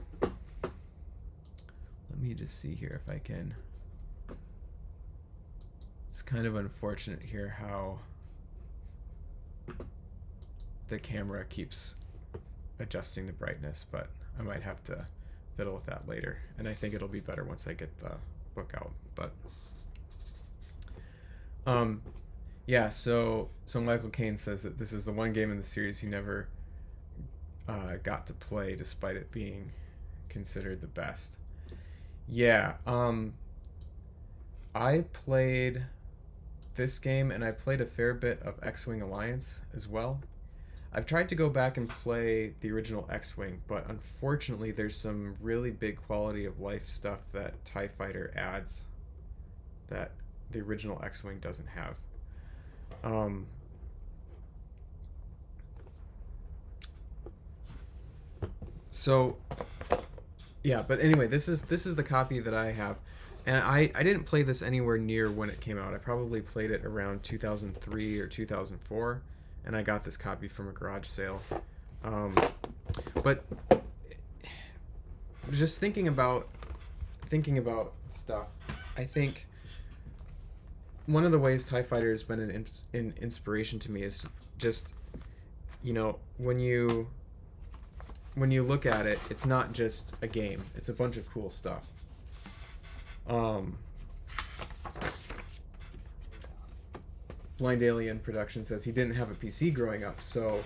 me just see here if I can. It's kind of unfortunate here how the camera keeps adjusting the brightness, but I might have to fiddle with that later. And I think it'll be better once I get the book out. But yeah, so Michael Caine says that this is the one game in the series he never got to play, despite it being considered the best. Yeah, I played this game, and I played a fair bit of X-Wing Alliance as well. I've tried to go back and play the original X-Wing, but unfortunately there's some really big quality of life stuff that TIE Fighter adds that the original X-Wing doesn't have. So yeah, but anyway, this is the copy that I have, and I didn't play this anywhere near when it came out. I probably played it around 2003 or 2004, and I got this copy from a garage sale. But just thinking about stuff, I think one of the ways TIE Fighter has been an inspiration to me is just, when you look at it, it's not just a game. It's a bunch of cool stuff. Blind Alien Production says he didn't have a PC growing up, so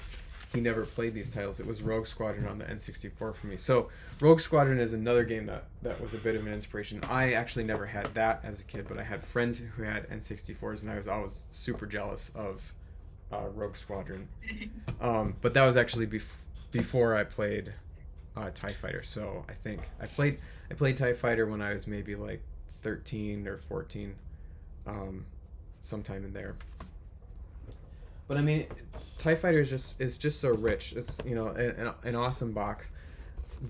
he never played these titles. It was Rogue Squadron on the N64 for me. So Rogue Squadron is another game that was a bit of an inspiration. I actually never had that as a kid, but I had friends who had N64s, and I was always super jealous of Rogue Squadron. But that was actually before I played TIE Fighter. So I think I played TIE Fighter when I was maybe like 13 or 14, sometime in there. But I mean, TIE Fighter is just so rich. It's an awesome box.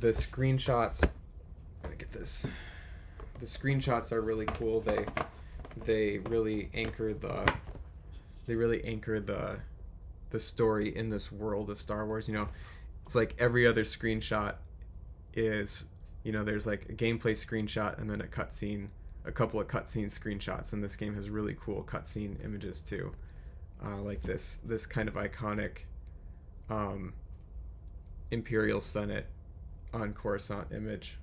The screenshots, let me get this. The screenshots are really cool. They really anchor the story in this world of Star Wars. It's like every other screenshot is, there's like a gameplay screenshot and then a couple of cutscene screenshots, and this game has really cool cutscene images too. Like this kind of iconic Imperial Senate on Coruscant image.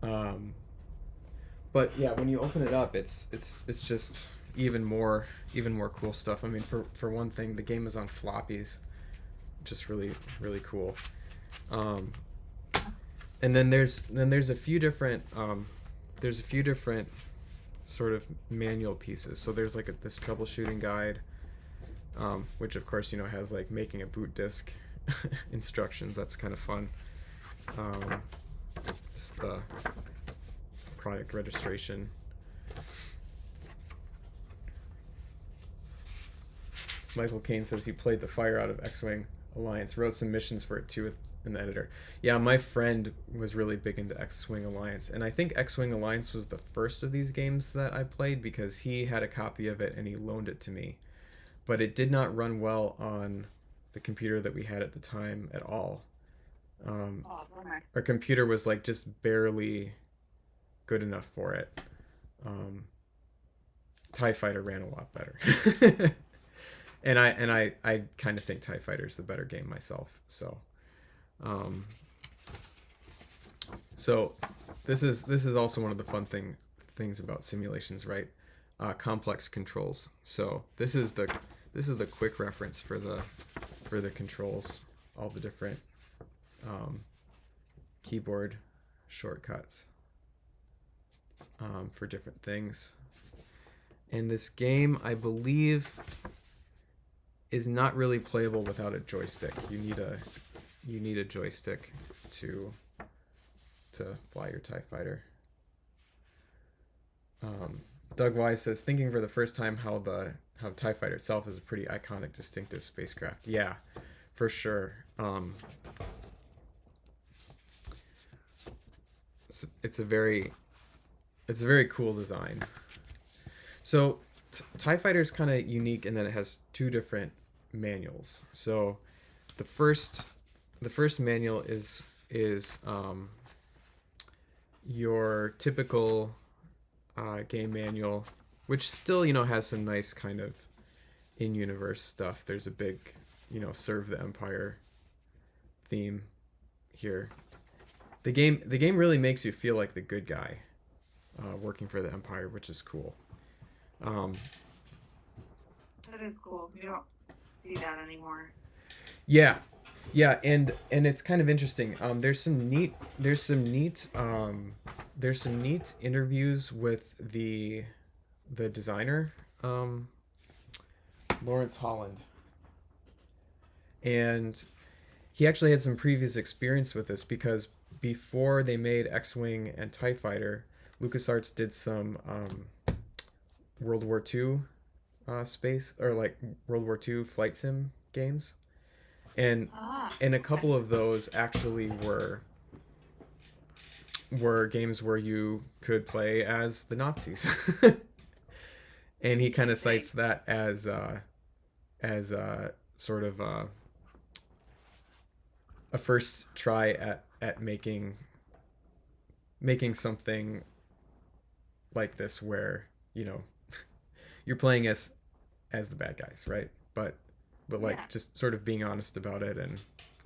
But yeah, when you open it up, it's just even more cool stuff. I mean, for one thing, the game is on floppies, just really cool. And then there's a few different sort of manual pieces. So there's like this troubleshooting guide, which of course has like making a boot disk instructions. That's kind of fun. Just the product registration. Michael Kane says he played the fire out of X-Wing Alliance, wrote some missions for it too in the editor. Yeah, my friend was really big into X-Wing Alliance, and I think X-Wing Alliance was the first of these games that I played because he had a copy of it and he loaned it to me. But it did not run well on the computer that we had at the time at all. Oh, bummer. Our computer was like just barely good enough for it. Um, TIE Fighter ran a lot better. And I kind of think TIE Fighter is the better game myself. Um, so this is also one of the things about simulations, right? Complex controls. So this is the quick reference for the controls, all the different keyboard shortcuts for different things. And this game, I believe, is not really playable without a joystick. You need a joystick to fly your TIE Fighter. Doug Wise says, thinking for the first time how TIE Fighter itself is a pretty iconic, distinctive spacecraft. Yeah, for sure. It's a very cool design. So TIE Fighter is kind of unique in that it has two different manuals. So the first manual is your typical game manual, which still has some nice kind of in-universe stuff. There's a big serve the Empire theme here. The game really makes you feel like the good guy working for the Empire, which is cool. That is cool. You don't see that anymore. Yeah, and it's kind of interesting. There's some neat interviews with the designer, Lawrence Holland, and he actually had some previous experience with this because before they made X-Wing and TIE Fighter, LucasArts did some World War II space, or like World War II flight sim games, and a couple of those actually were games where you could play as the Nazis. And he kind of cites that as sort of a first try at making something like this where you're playing as the bad guys, right? But like just sort of being honest about it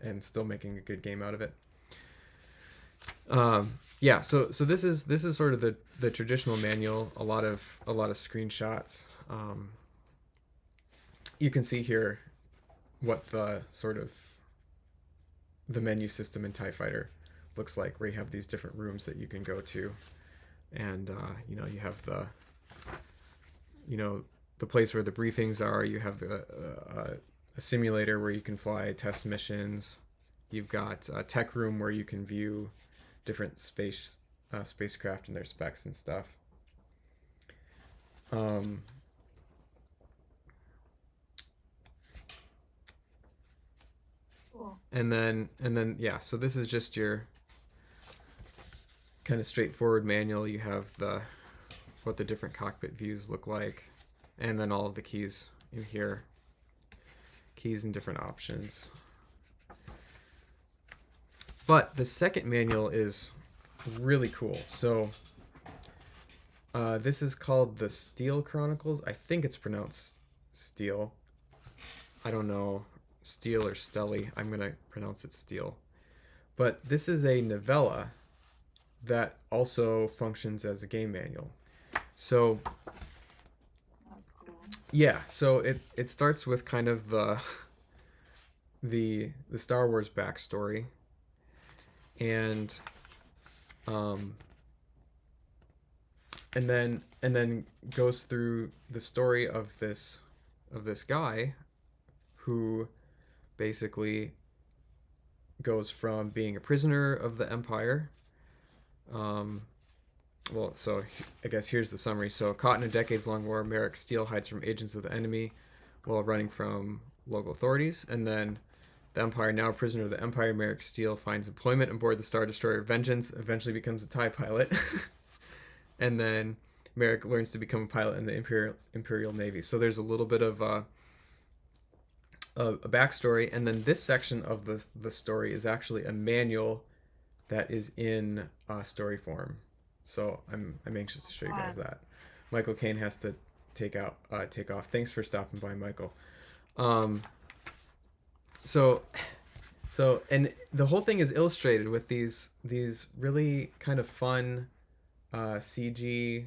and still making a good game out of it. Yeah, so this is sort of the traditional manual. A lot of screenshots. You can see here what the sort of the menu system in TIE Fighter looks like, where you have these different rooms that you can go to, and you have the place where the briefings are. You have a simulator where you can fly test missions. You've got a tech room where you can view different spacecraft and their specs and stuff. Cool. And then yeah, so this is just your kind of straightforward manual. You have what the different cockpit views look like, and then all of the keys in here, keys and different options. But the second manual is really cool. So this is called the Steel Chronicles. I think it's pronounced Steel. I don't know, Steel or Stelly. I'm going to pronounce it Steel. But this is a novella that also functions as a game manual. So That's cool. yeah, so it starts with kind of the Star Wars backstory, and then goes through the story of this guy who basically goes from being a prisoner of the Empire. Well, so I guess here's the summary. So, caught in a decades-long war, Merrick Steele hides from agents of the enemy. while running from local authorities. And then the Empire, now a prisoner of the Empire, Merrick Steele finds employment aboard the Star Destroyer Vengeance, eventually becomes a TIE pilot. And then Merrick learns to become a pilot in the Imperial Navy. So there's a little bit of a backstory. And then this section of the story is actually a manual that is in story form. So I'm anxious to show you guys that. Michael Caine has to take off. Thanks for stopping by, Michael. So and the whole thing is illustrated with these really kind of fun CG,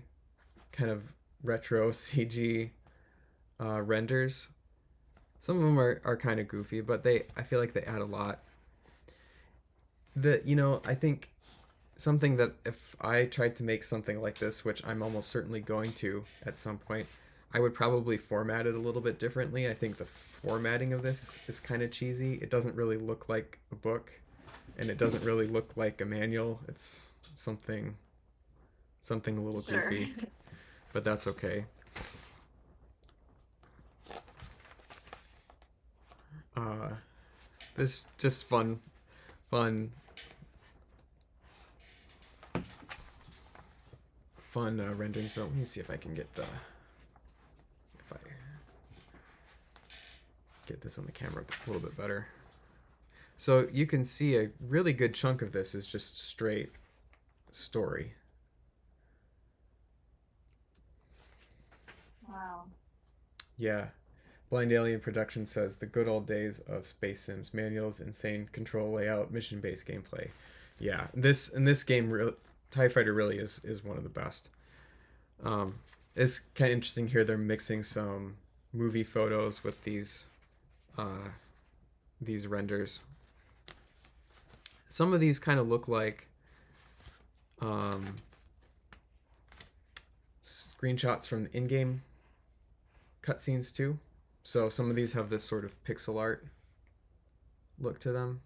kind of retro CG renders. Some of them are kind of goofy, but I feel like they add a lot. I think something that if I tried to make something like this, which I'm almost certainly going to at some point, I would probably format it a little bit differently. I think the formatting of this is kind of cheesy. It doesn't really look like a book, and it doesn't really look like a manual. It's something a little goofy, but that's okay. This just fun rendering. So let me see if I can get this on the camera a little bit better. So you can see a really good chunk of this is just straight story. Wow. Yeah. Blind Alien Production says the good old days of Space Sims, manuals, insane control layout, mission-based gameplay. Yeah, this game, TIE Fighter really is one of the best. It's kind of interesting here. They're mixing some movie photos with these renders. Some of these kind of look like screenshots from the in-game cutscenes too. So some of these have this sort of pixel art look to them.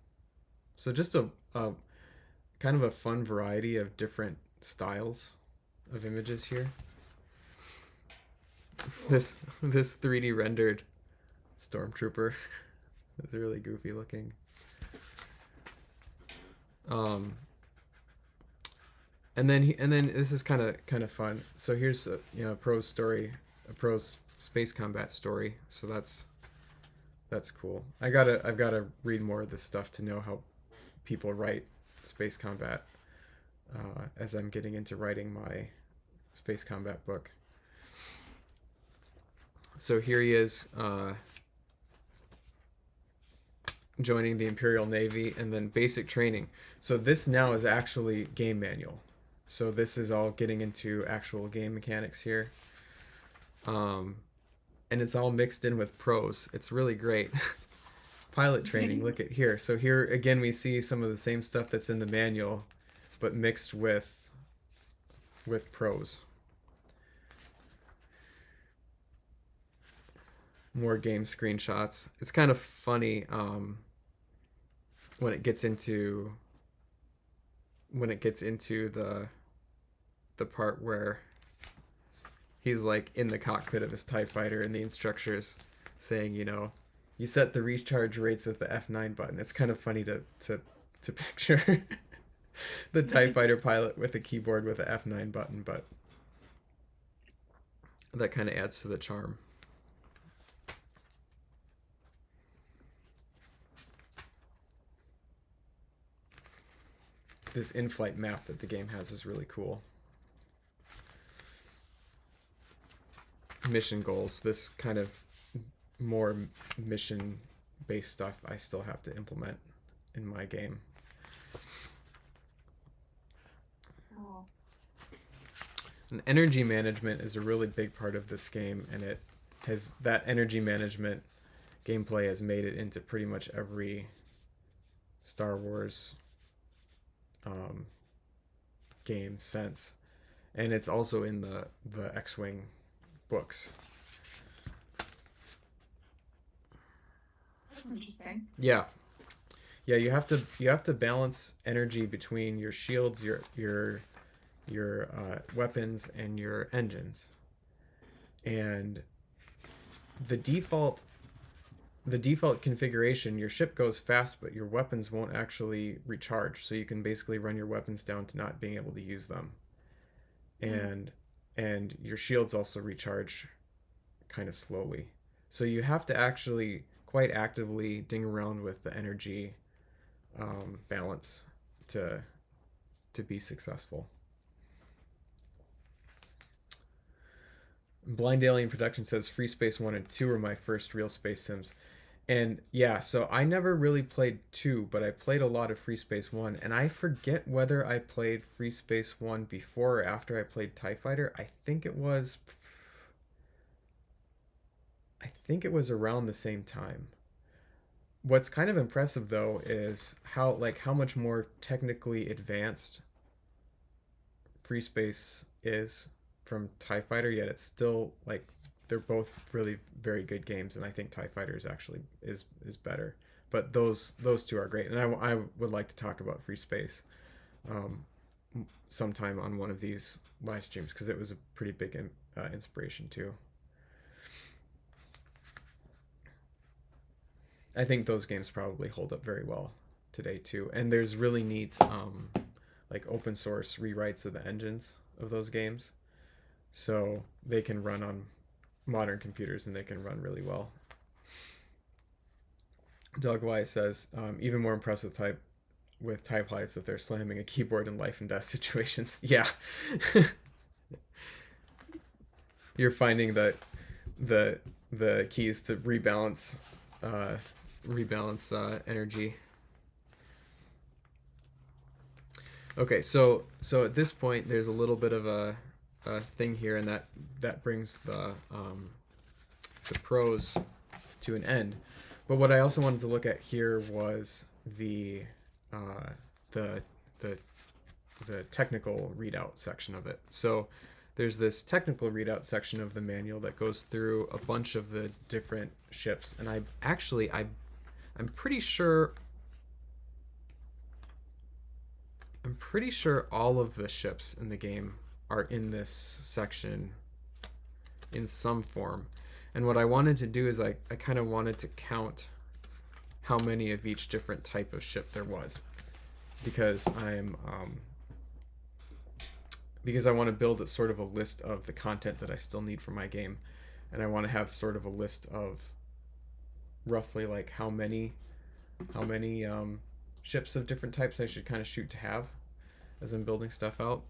So just a kind of a fun variety of different styles of images here. This 3D rendered stormtrooper is really goofy looking. And then this is kind of fun. So here's a prose story, a prose space combat story. So that's cool. I've gotta read more of this stuff to know how people write space combat as I'm getting into writing my space combat book. So here he is joining the Imperial Navy, and then basic training. So this now is actually game manual. So this is all getting into actual game mechanics here. And it's all mixed in with prose. It's really great. Pilot training, look at here. So here again we see some of the same stuff that's in the manual, but mixed with prose. More game screenshots. It's kind of funny when it gets into the part where he's like in the cockpit of his TIE fighter and the instructor's saying, you set the recharge rates with the F9 button. It's kind of funny to picture the TIE fighter pilot with a keyboard with the F9 button, but that kind of adds to the charm. This in-flight map that the game has is really cool. Mission goals. This kind of more mission-based stuff I still have to implement in my game. Oh. And energy management is a really big part of this game, and that energy management gameplay has made it into pretty much every Star Wars game since, and it's also in the X-Wing books. That's interesting. Yeah, you have to balance energy between your shields, your weapons, and your engines. And the default the default configuration, your ship goes fast, but your weapons won't actually recharge. So you can basically run your weapons down to not being able to use them. Mm. And your shields also recharge kind of slowly. So you have to actually quite actively ding around with the energy balance to be successful. Blind Alien Production says Free Space 1 and 2 were my first real space sims. And yeah, so I never really played 2, but I played a lot of Free Space 1. And I forget whether I played Free Space 1 before or after I played TIE Fighter. I think it was around the same time. What's kind of impressive though is how much more technically advanced Free Space is from TIE Fighter, yet it's still like they're both really very good games, and I think TIE Fighter is actually is better. But those two are great, and I would like to talk about Free Space um, sometime on one of these live streams because it was a pretty big inspiration too. I think those games probably hold up very well today too, and there's really neat like open source rewrites of the engines of those games, so they can run on modern computers and they can run really well. Doug Wise says, even more impressed with type heights if they're slamming a keyboard in life and death situations. Yeah. You're finding that the keys to rebalance energy. Okay, so at this point there's a little bit of a thing here, and that brings the pros to an end. But what I also wanted to look at here was the technical readout section of it. So there's this technical readout section of the manual that goes through a bunch of the different ships, and I'm pretty sure all of the ships in the game are in this section in some form. And what I wanted to do is I kind of wanted to count how many of each different type of ship there was, because because I want to build a sort of a list of the content that I still need for my game, and I want to have sort of a list of roughly like how many ships of different types I should kind of shoot to have as I'm building stuff out.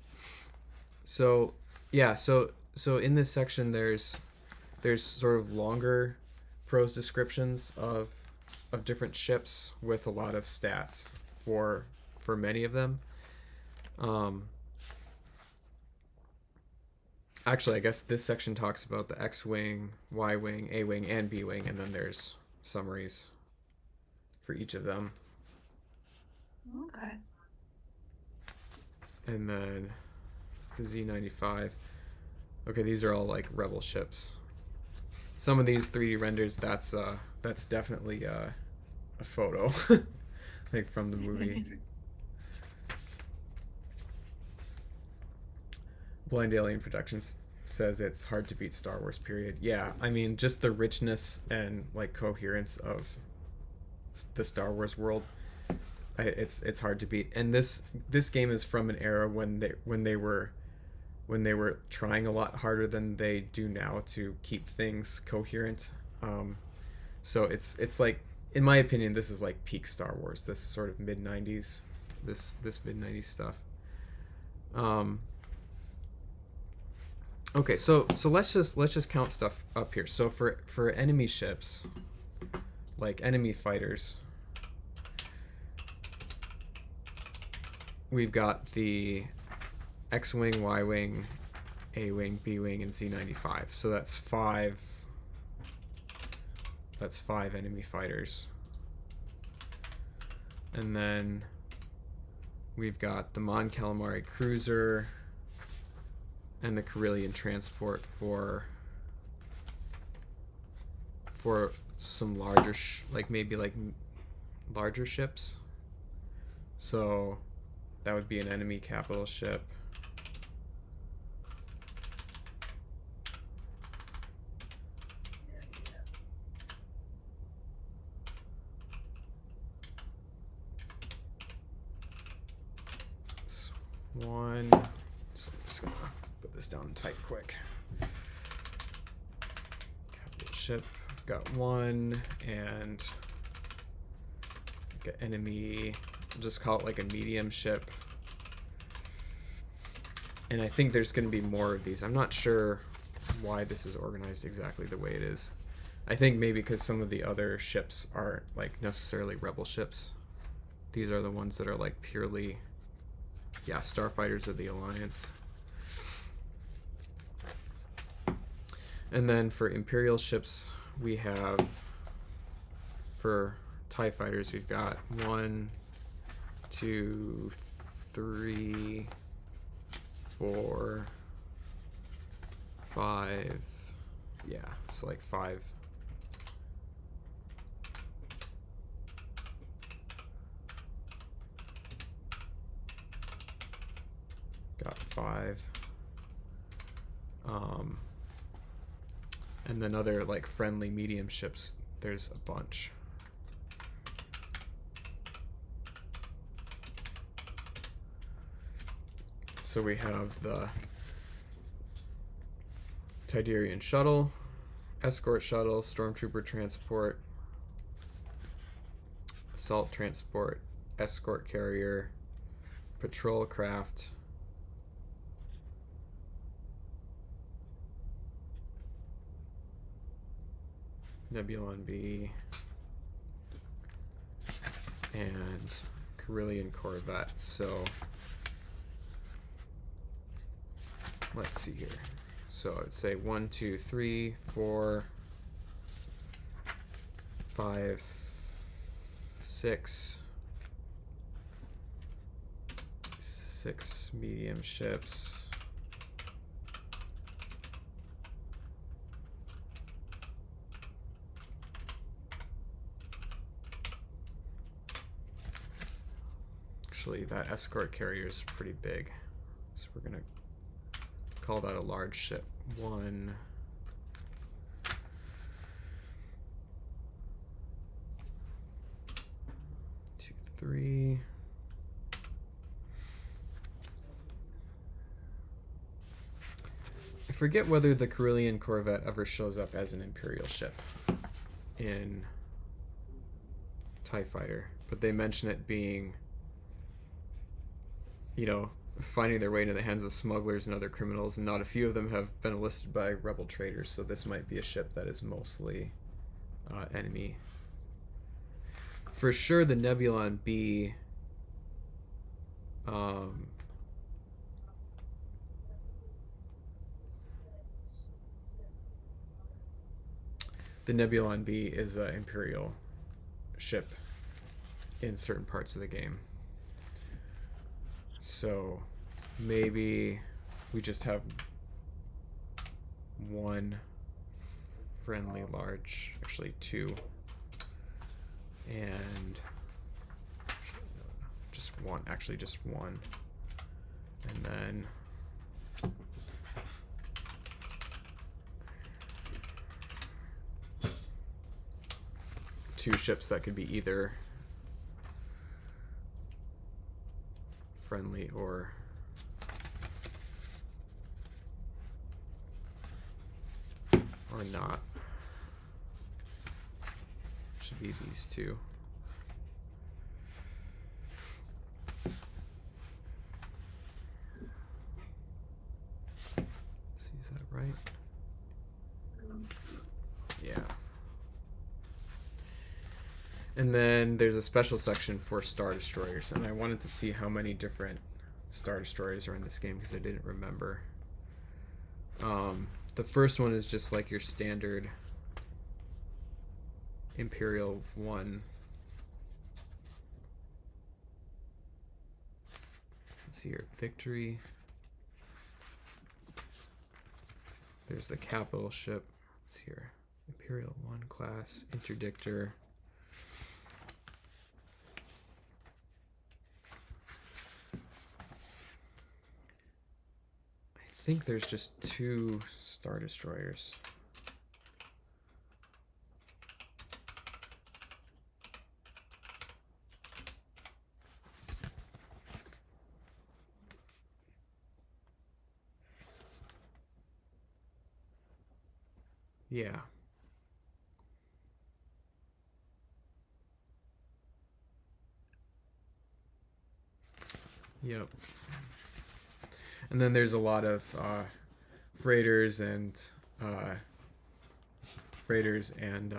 So yeah, so in this section there's sort of longer prose descriptions of different ships with a lot of stats for many of them. Actually, I guess this section talks about the X-Wing, Y-Wing, A-Wing, and B-Wing, and then there's summaries for each of them. Okay. And then the Z-95. Okay, these are all like Rebel ships. Some of these 3D renders, that's definitely a photo, like from the movie. Blind Alien Productions says it's hard to beat Star Wars, period. Yeah, I mean, just the richness and like coherence of the Star Wars world, it's hard to beat. And this game is from an era when they were trying a lot harder than they do now to keep things coherent. So it's like, in my opinion, this is like peak Star Wars. This sort of mid '90s, this mid '90s stuff. Okay, so let's just count stuff up here. So for enemy ships, like enemy fighters, we've got the X-Wing, Y-Wing, A-Wing, B-Wing, and Z-95. So that's five enemy fighters. And then we've got the Mon Calamari cruiser and the Corellian transport for some larger maybe larger ships. So that would be an enemy capital ship. one. So I'm just gonna put this down tight quick. Capital ship, got one, and got enemy. I'll just call it like a medium ship. And I think there's going to be more of these. I'm not sure why this is organized exactly the way it is. I think maybe because some of the other ships aren't like necessarily rebel ships. These are the ones that are like purely, yeah, starfighters of the Alliance. And then for Imperial ships, we have, for TIE fighters, we've got 1, 2, 3, 4, 5. Yeah, so like 5. Got 5. And then other like friendly medium ships, there's a bunch. So we have the Tidarian shuttle, escort shuttle, stormtrooper transport, assault transport, escort carrier, patrol craft, Nebulon B, and Corellian corvette. So let's see here. So I'd say 1, 2, 3, 4, 5, 6. 6 medium ships. Actually, that escort carrier is pretty big, so we're gonna call that a large ship. 1, 2, 3. I forget whether the Corellian corvette ever shows up as an Imperial ship in TIE Fighter, but they mention it being, you know, finding their way into the hands of smugglers and other criminals, and not a few of them have been enlisted by rebel traders, so this might be a ship that is mostly enemy. For sure, the Nebulon B the Nebulon B is an Imperial ship in certain parts of the game. So maybe we just have one friendly large, actually 2, and just one, actually just 1, and then two ships that could be either friendly or not. Should be these two. Let's see, is that right? Yeah. And then there's a special section for Star Destroyers, and I wanted to see how many different Star Destroyers are in this game because I didn't remember. The first one is just like your standard Imperial 1. Let's see here, Victory. There's the capital ship. Let's see here, Imperial 1 class, Interdictor. I think there's just 2 Star Destroyers. Yeah. Yep. And then there's a lot of freighters and uh, freighters and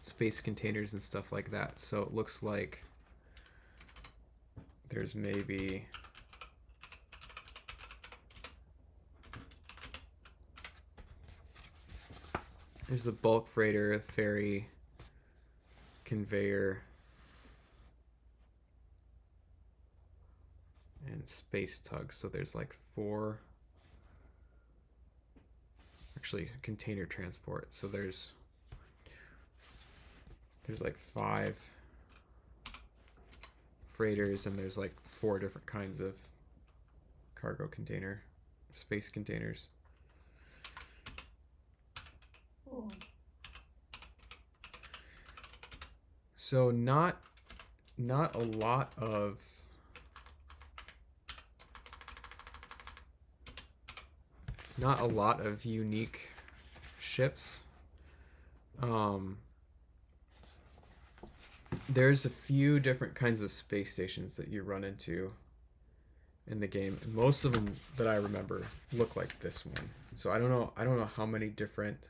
space containers and stuff like that. So it looks like there's maybe there's a bulk freighter, ferry, conveyor, and space tug. So there's like four, actually container transport. So there's like five freighters, and there's like four different kinds of cargo container, space containers. Ooh. So not a lot of unique ships. There's a few different kinds of space stations that you run into in the game, and most of them that I remember look like this one. So I don't know how many different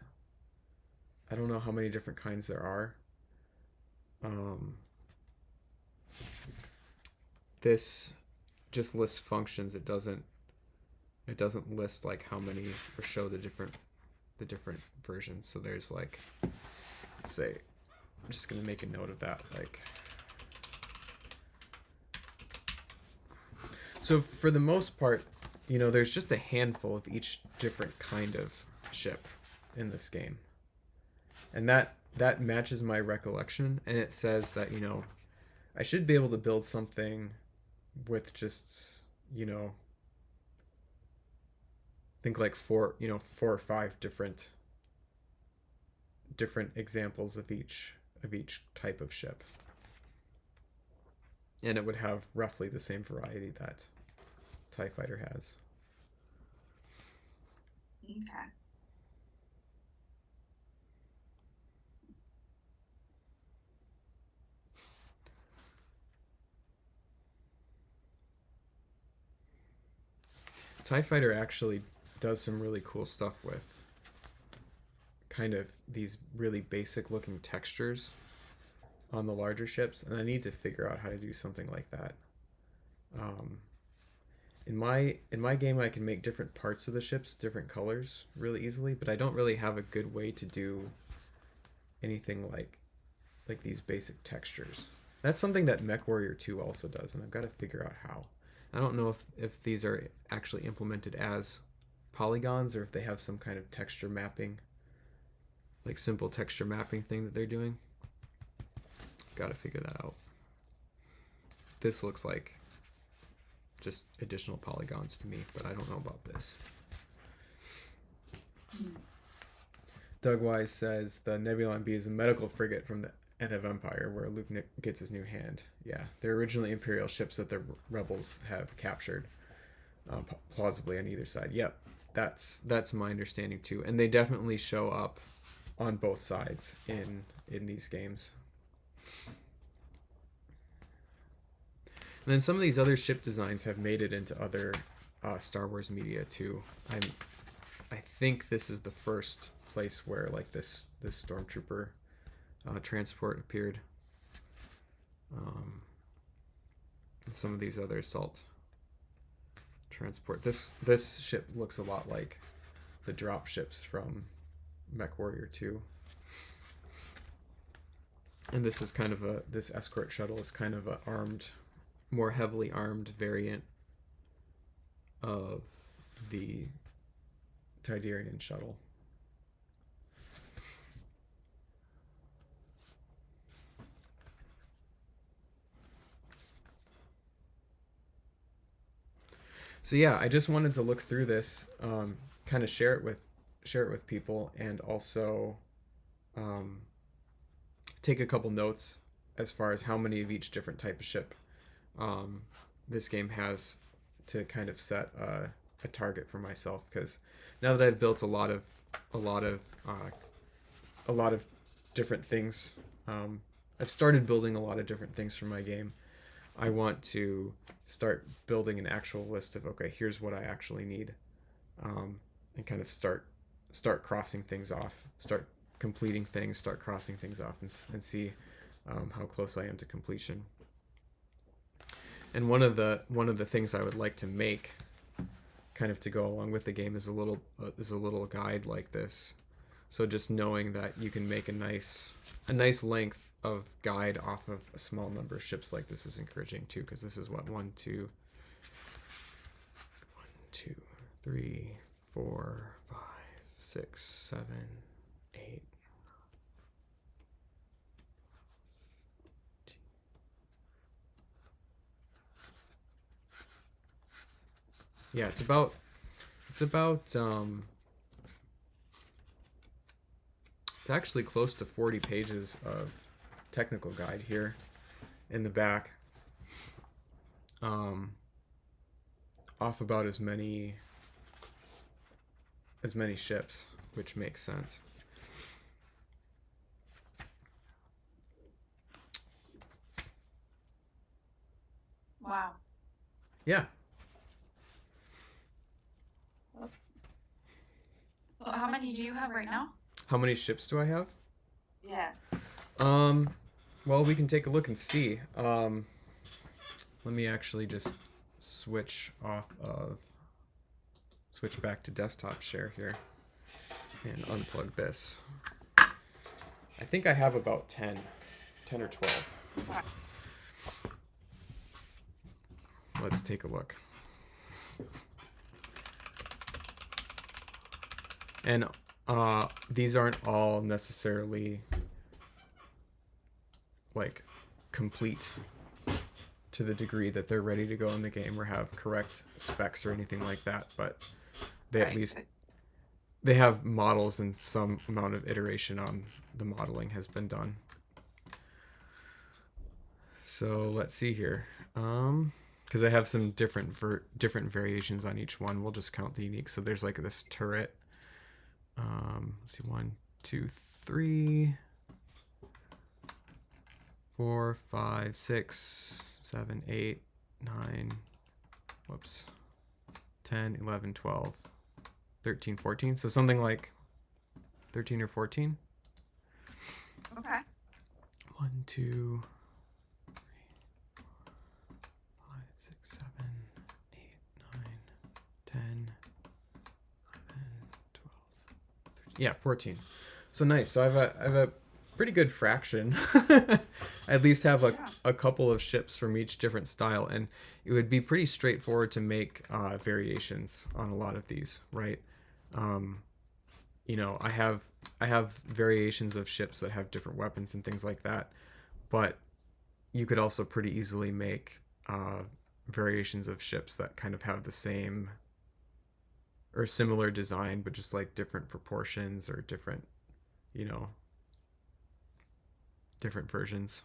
kinds there are. This just lists functions. It doesn't list like how many, or show the different versions. So there's like, let's say, I'm just gonna make a note of that. Like, so for the most part, there's just a handful of each different kind of ship in this game, and that matches my recollection. And it says that I should be able to build something with just think like four or five different examples of each type of ship, and it would have roughly the same variety that TIE Fighter has. Okay. TIE Fighter actually does some really cool stuff with kind of these really basic looking textures on the larger ships, and I need to figure out how to do something like that. In my game, I can make different parts of the ships different colors really easily, but I don't really have a good way to do anything like these basic textures. That's something that MechWarrior 2 also does, and I've got to figure out how. I don't know if these are actually implemented as polygons, or if they have some kind of texture mapping, like simple texture mapping thing that they're doing. Got to figure that out. This looks like just additional polygons to me, but I don't know about this. Doug Wise says the Nebulon B is a medical frigate from the end of Empire, where Luke gets his new hand. Yeah, they're originally Imperial ships that the rebels have captured, plausibly on either side. Yep, that's my understanding too, and they definitely show up on both sides in these games. And then some of these other ship designs have made it into other Star Wars media too. I think this is the first place where like this stormtrooper transport appeared. And some of these other assault transport. This ship looks a lot like the drop ships from MechWarrior 2. And this is kind of this escort shuttle is kind of a more heavily armed variant of the Tydirian shuttle. So yeah, I just wanted to look through this, kind of share it with people, and also take a couple notes as far as how many of each different type of ship this game has, to kind of set a target for myself, because now that I've built a lot of a lot of different things, um, I've started building a lot of different things for my game. I want to start building an actual list of, okay, here's what I actually need, and kind of start crossing things off, start completing things, start crossing things off, and see how close I am to completion. And one of the things I would like to make, kind of to go along with the game, is a little guide like this. So just knowing that you can make a nice length of guide off of a small number of ships like this is encouraging too, because this is what, 1, 2, 3, 4, 5, 6, 7, 8. Yeah, it's about it's actually close to 40 pages of technical guide here in the back. Um, off about as many ships, which makes sense. Wow. Yeah. That's, well, how many do you have right now? How many ships do I have? Yeah. Um, well, we can take a look and see. Let me actually just switch back to desktop share here and unplug this. I think I have about 10 or 12. Wow. Let's take a look. And these aren't all necessarily like complete to the degree that they're ready to go in the game or have correct specs or anything like that, but they at least they have models, and some amount of iteration on the modeling has been done. So let's see here. Because I have some different variations on each one. We'll just count the unique. So there's like this turret. Let's see, 1, 2, 3, 4, 5, 6, 7, 8, 9, whoops, 10, 11, 12, 13, 14. So something like 13 or 14. Okay. 1, 2, 3, 4, 5, 6, 7, 8, 9, 10, 11, 12, 13. Yeah, 14. So nice. So I have a pretty good fraction. I at least have a couple of ships from each different style, and it would be pretty straightforward to make variations on a lot of these, right? You know, I have variations of ships that have different weapons and things like that, but you could also pretty easily make variations of ships that kind of have the same or similar design, but just like different proportions or different, you know, different versions.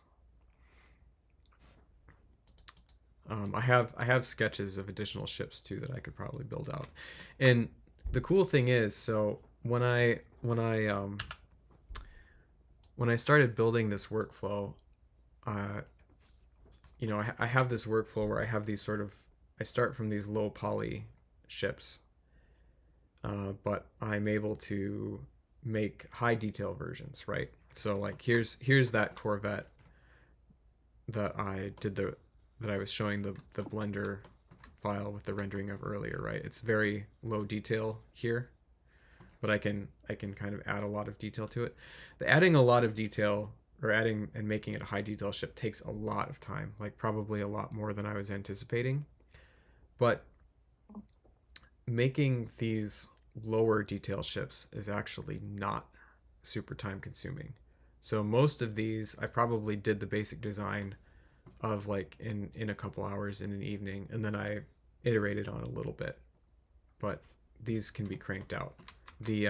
I have sketches of additional ships too that I could probably build out. And the cool thing is, so when I started building this workflow, you know, I have this workflow where I have these sort of, I start from these low poly ships, but I'm able to make high detail versions, right? So like here's that Corvette that I was showing the Blender file with the rendering of earlier, right? It's very low detail here, but I can kind of add a lot of detail to it. The adding a lot of detail, or adding and making it a high detail ship, takes a lot of time, like probably a lot more than I was anticipating. But making these lower detail ships is actually not super time consuming. So most of these I probably did the basic design of like in a couple hours in an evening, and then I iterated on a little bit. But these can be cranked out. The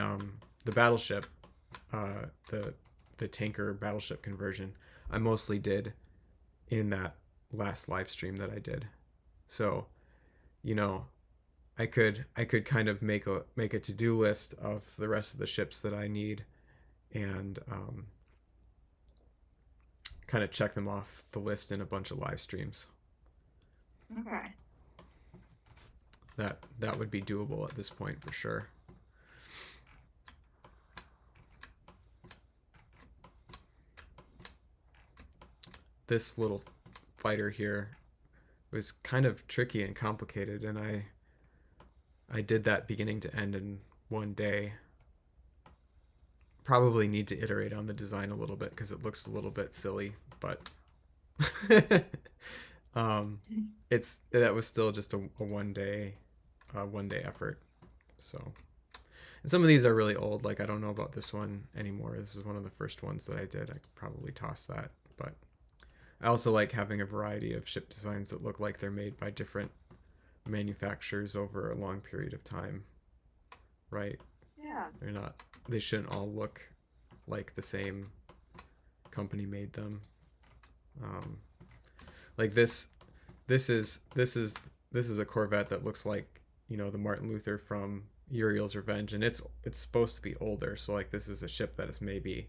battleship, the tanker battleship conversion, I mostly did in that last live stream that I did. So, you know, I could kind of make a to-do list of the rest of the ships that I need, and kind of check them off the list in a bunch of live streams. Okay. That would be doable at this point for sure. This little fighter here was kind of tricky and complicated, and I did that beginning to end in one day. Probably need to iterate on the design a little bit because it looks a little bit silly, but um, it's that was still just a one day effort. So, and some of these are really old. Like I don't know about this one anymore. This is one of the first ones that I did. I could probably toss that, but I also like having a variety of ship designs that look like they're made by different manufacturers over a long period of time, right? Yeah. They're not. They shouldn't all look like the same company made them. Um, like this is a Corvette that looks like the Martin Luther from Uriel's Revenge, and it's supposed to be older. So like this is a ship that is maybe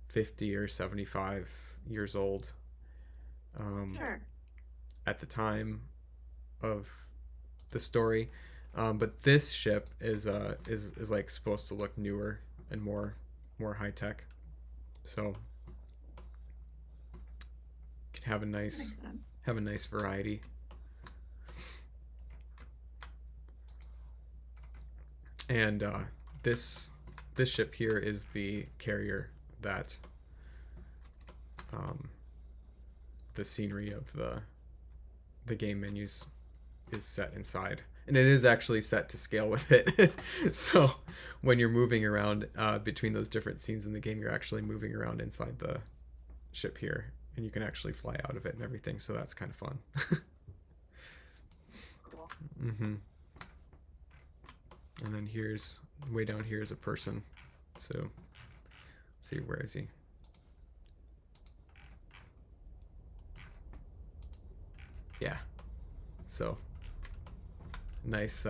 50 or 75 years old. Sure. At the time of the story. But this ship is like supposed to look newer and more high tech. So can Makes sense. have a nice variety. And this this ship here is the carrier that um, the scenery of the game menus is set inside, and it is actually set to scale with it. So when you're moving around between those different scenes in the game, you're actually moving around inside the ship here, and you can actually fly out of it and everything. So that's kind of fun. Cool. Mm-hmm. And then here's way down here is a person. So let's see, where is he? Yeah. So nice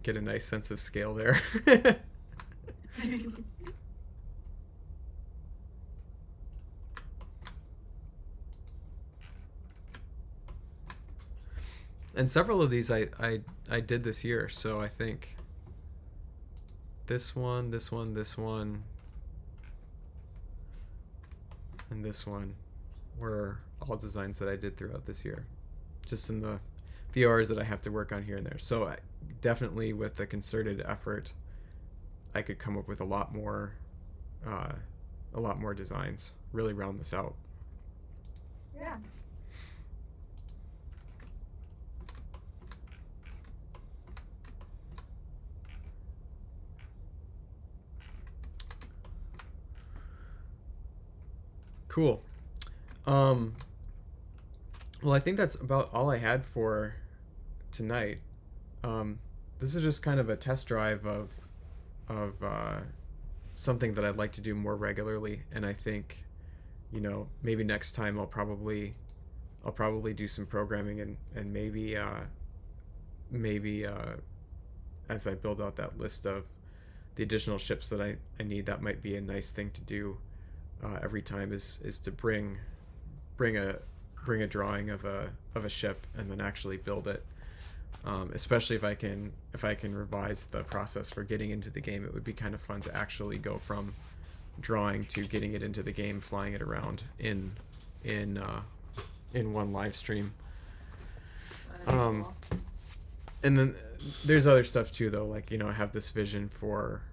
get a nice sense of scale there. And several of these I did this year, so I think this one, this one, this one, and this one were all designs that I did throughout this year, just in the few hours that I have to work on here and there. So definitely with a concerted effort, I could come up with uh, a lot more designs. Really round this out. Yeah. Cool. Um, well, I think that's about all I had for tonight. Um, this is just kind of a test drive of something that I'd like to do more regularly, and I think, maybe next time I'll probably do some programming, and maybe as I build out that list of the additional ships that I need, that might be a nice thing to do every time is to bring a bring a drawing of a ship and then actually build it. Especially if I can revise the process for getting into the game, it would be kind of fun to actually go from drawing to getting it into the game, flying it around in one live stream. Um, and then there's other stuff too, though. Like I have this vision for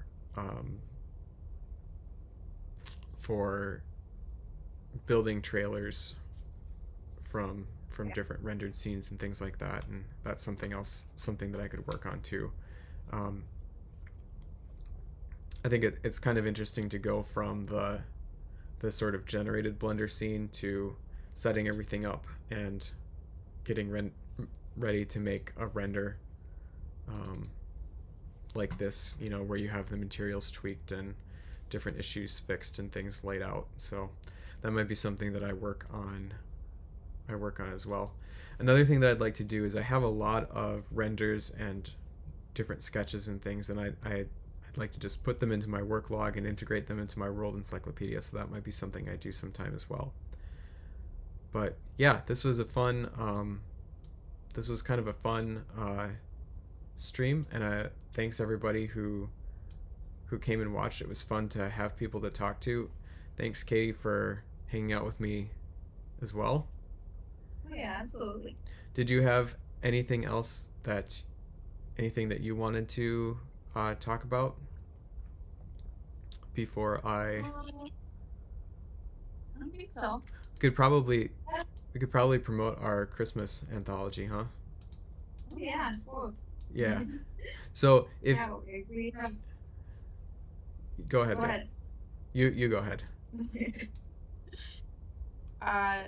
building trailers from different rendered scenes and things like that, and that's something that I could work on too. um, I think it's kind of interesting to go from the sort of generated Blender scene to setting everything up and getting ready to make a render, um, like this, where you have the materials tweaked and different issues fixed and things laid out. So that might be something that I work on as well. Another thing that I'd like to do is I have a lot of renders and different sketches and things, and I'd like to just put them into my work log and integrate them into my World Encyclopedia. So that might be something I do sometime as well. But yeah, this was a fun. This was kind of a fun stream, and thanks everybody who came and watched. It was fun to have people to talk to. Thanks, Katie, for hanging out with me as well. Oh, yeah, absolutely. Did you have anything else anything that you wanted to talk about before I don't think so. could probably we could probably promote our Christmas anthology, huh? Oh, yeah, I suppose. Yeah. So if Yeah, we have. go ahead, Go babe. ahead. You go ahead. uh,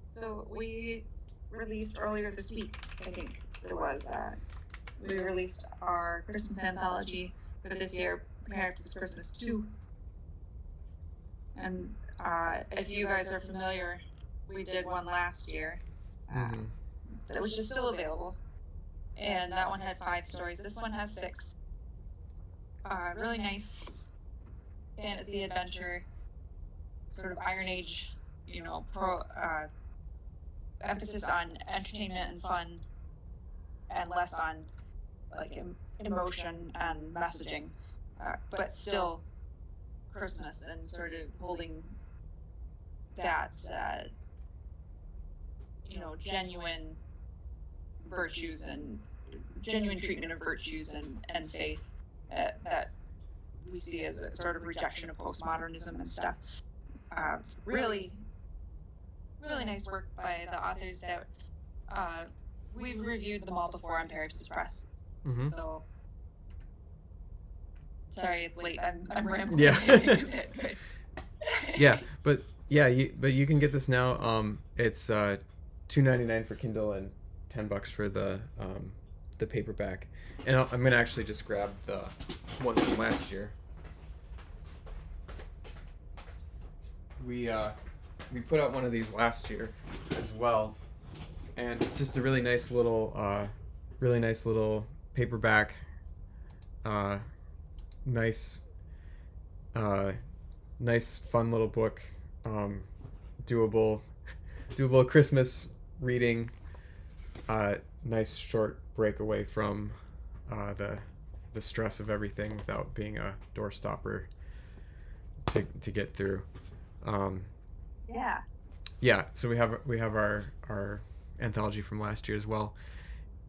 so we released earlier this week, I think it was. We released our Christmas anthology for this year, Perhaps Christmas 2. And if you guys are familiar, we did one last year Mhm. that was just still available. And that one had 5 stories. This one has 6. Really nice fantasy adventure, sort of Iron Age, emphasis on entertainment and fun, and less on like emotion and messaging, but still Christmas and sort of holding that genuine virtues and genuine treatment of virtues and faith that we see as a sort of rejection of postmodernism and stuff. Really, really nice work by the authors that we've reviewed them all before on Paris Press. Mhm. So sorry, it's late. I'm rambling. Yeah. But Yeah, but you can get this now. It's $2.99 for Kindle and $10 for the paperback. And I'm gonna actually just grab the one from last year. We put out one of these last year as well, and it's just a really nice little paperback. Nice nice fun little book, doable Christmas reading, nice short break away from the stress of everything without being a doorstopper to get through. Yeah, so we have our anthology from last year as well.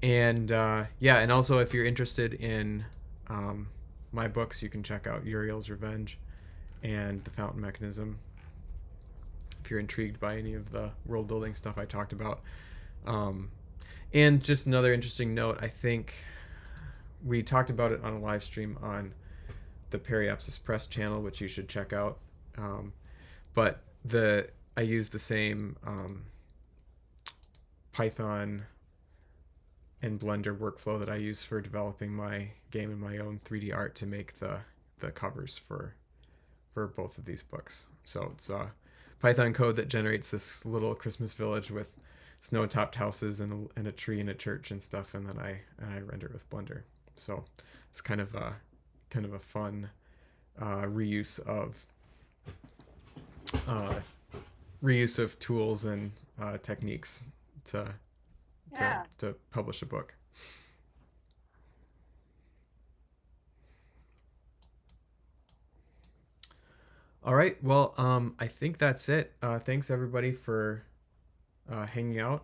And and also if you're interested in my books, you can check out Uriel's Revenge and The Fountain Mechanism if you're intrigued by any of the world building stuff I talked about. And just another interesting note, I think we talked about it on a live stream on the Periapsis Press channel, which you should check out. But I use the same Python and Blender workflow that I use for developing my game and my own 3D art to make the covers for both of these books. So it's Python code that generates this little Christmas village with snow-topped houses and a tree and a church and stuff, and then I render it with Blender. So it's kind of a fun reuse of tools and techniques to publish a book. All right. Well, I think that's it. Thanks everybody for hanging out.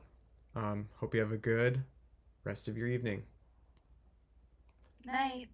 Hope you have a good rest of your evening. Night.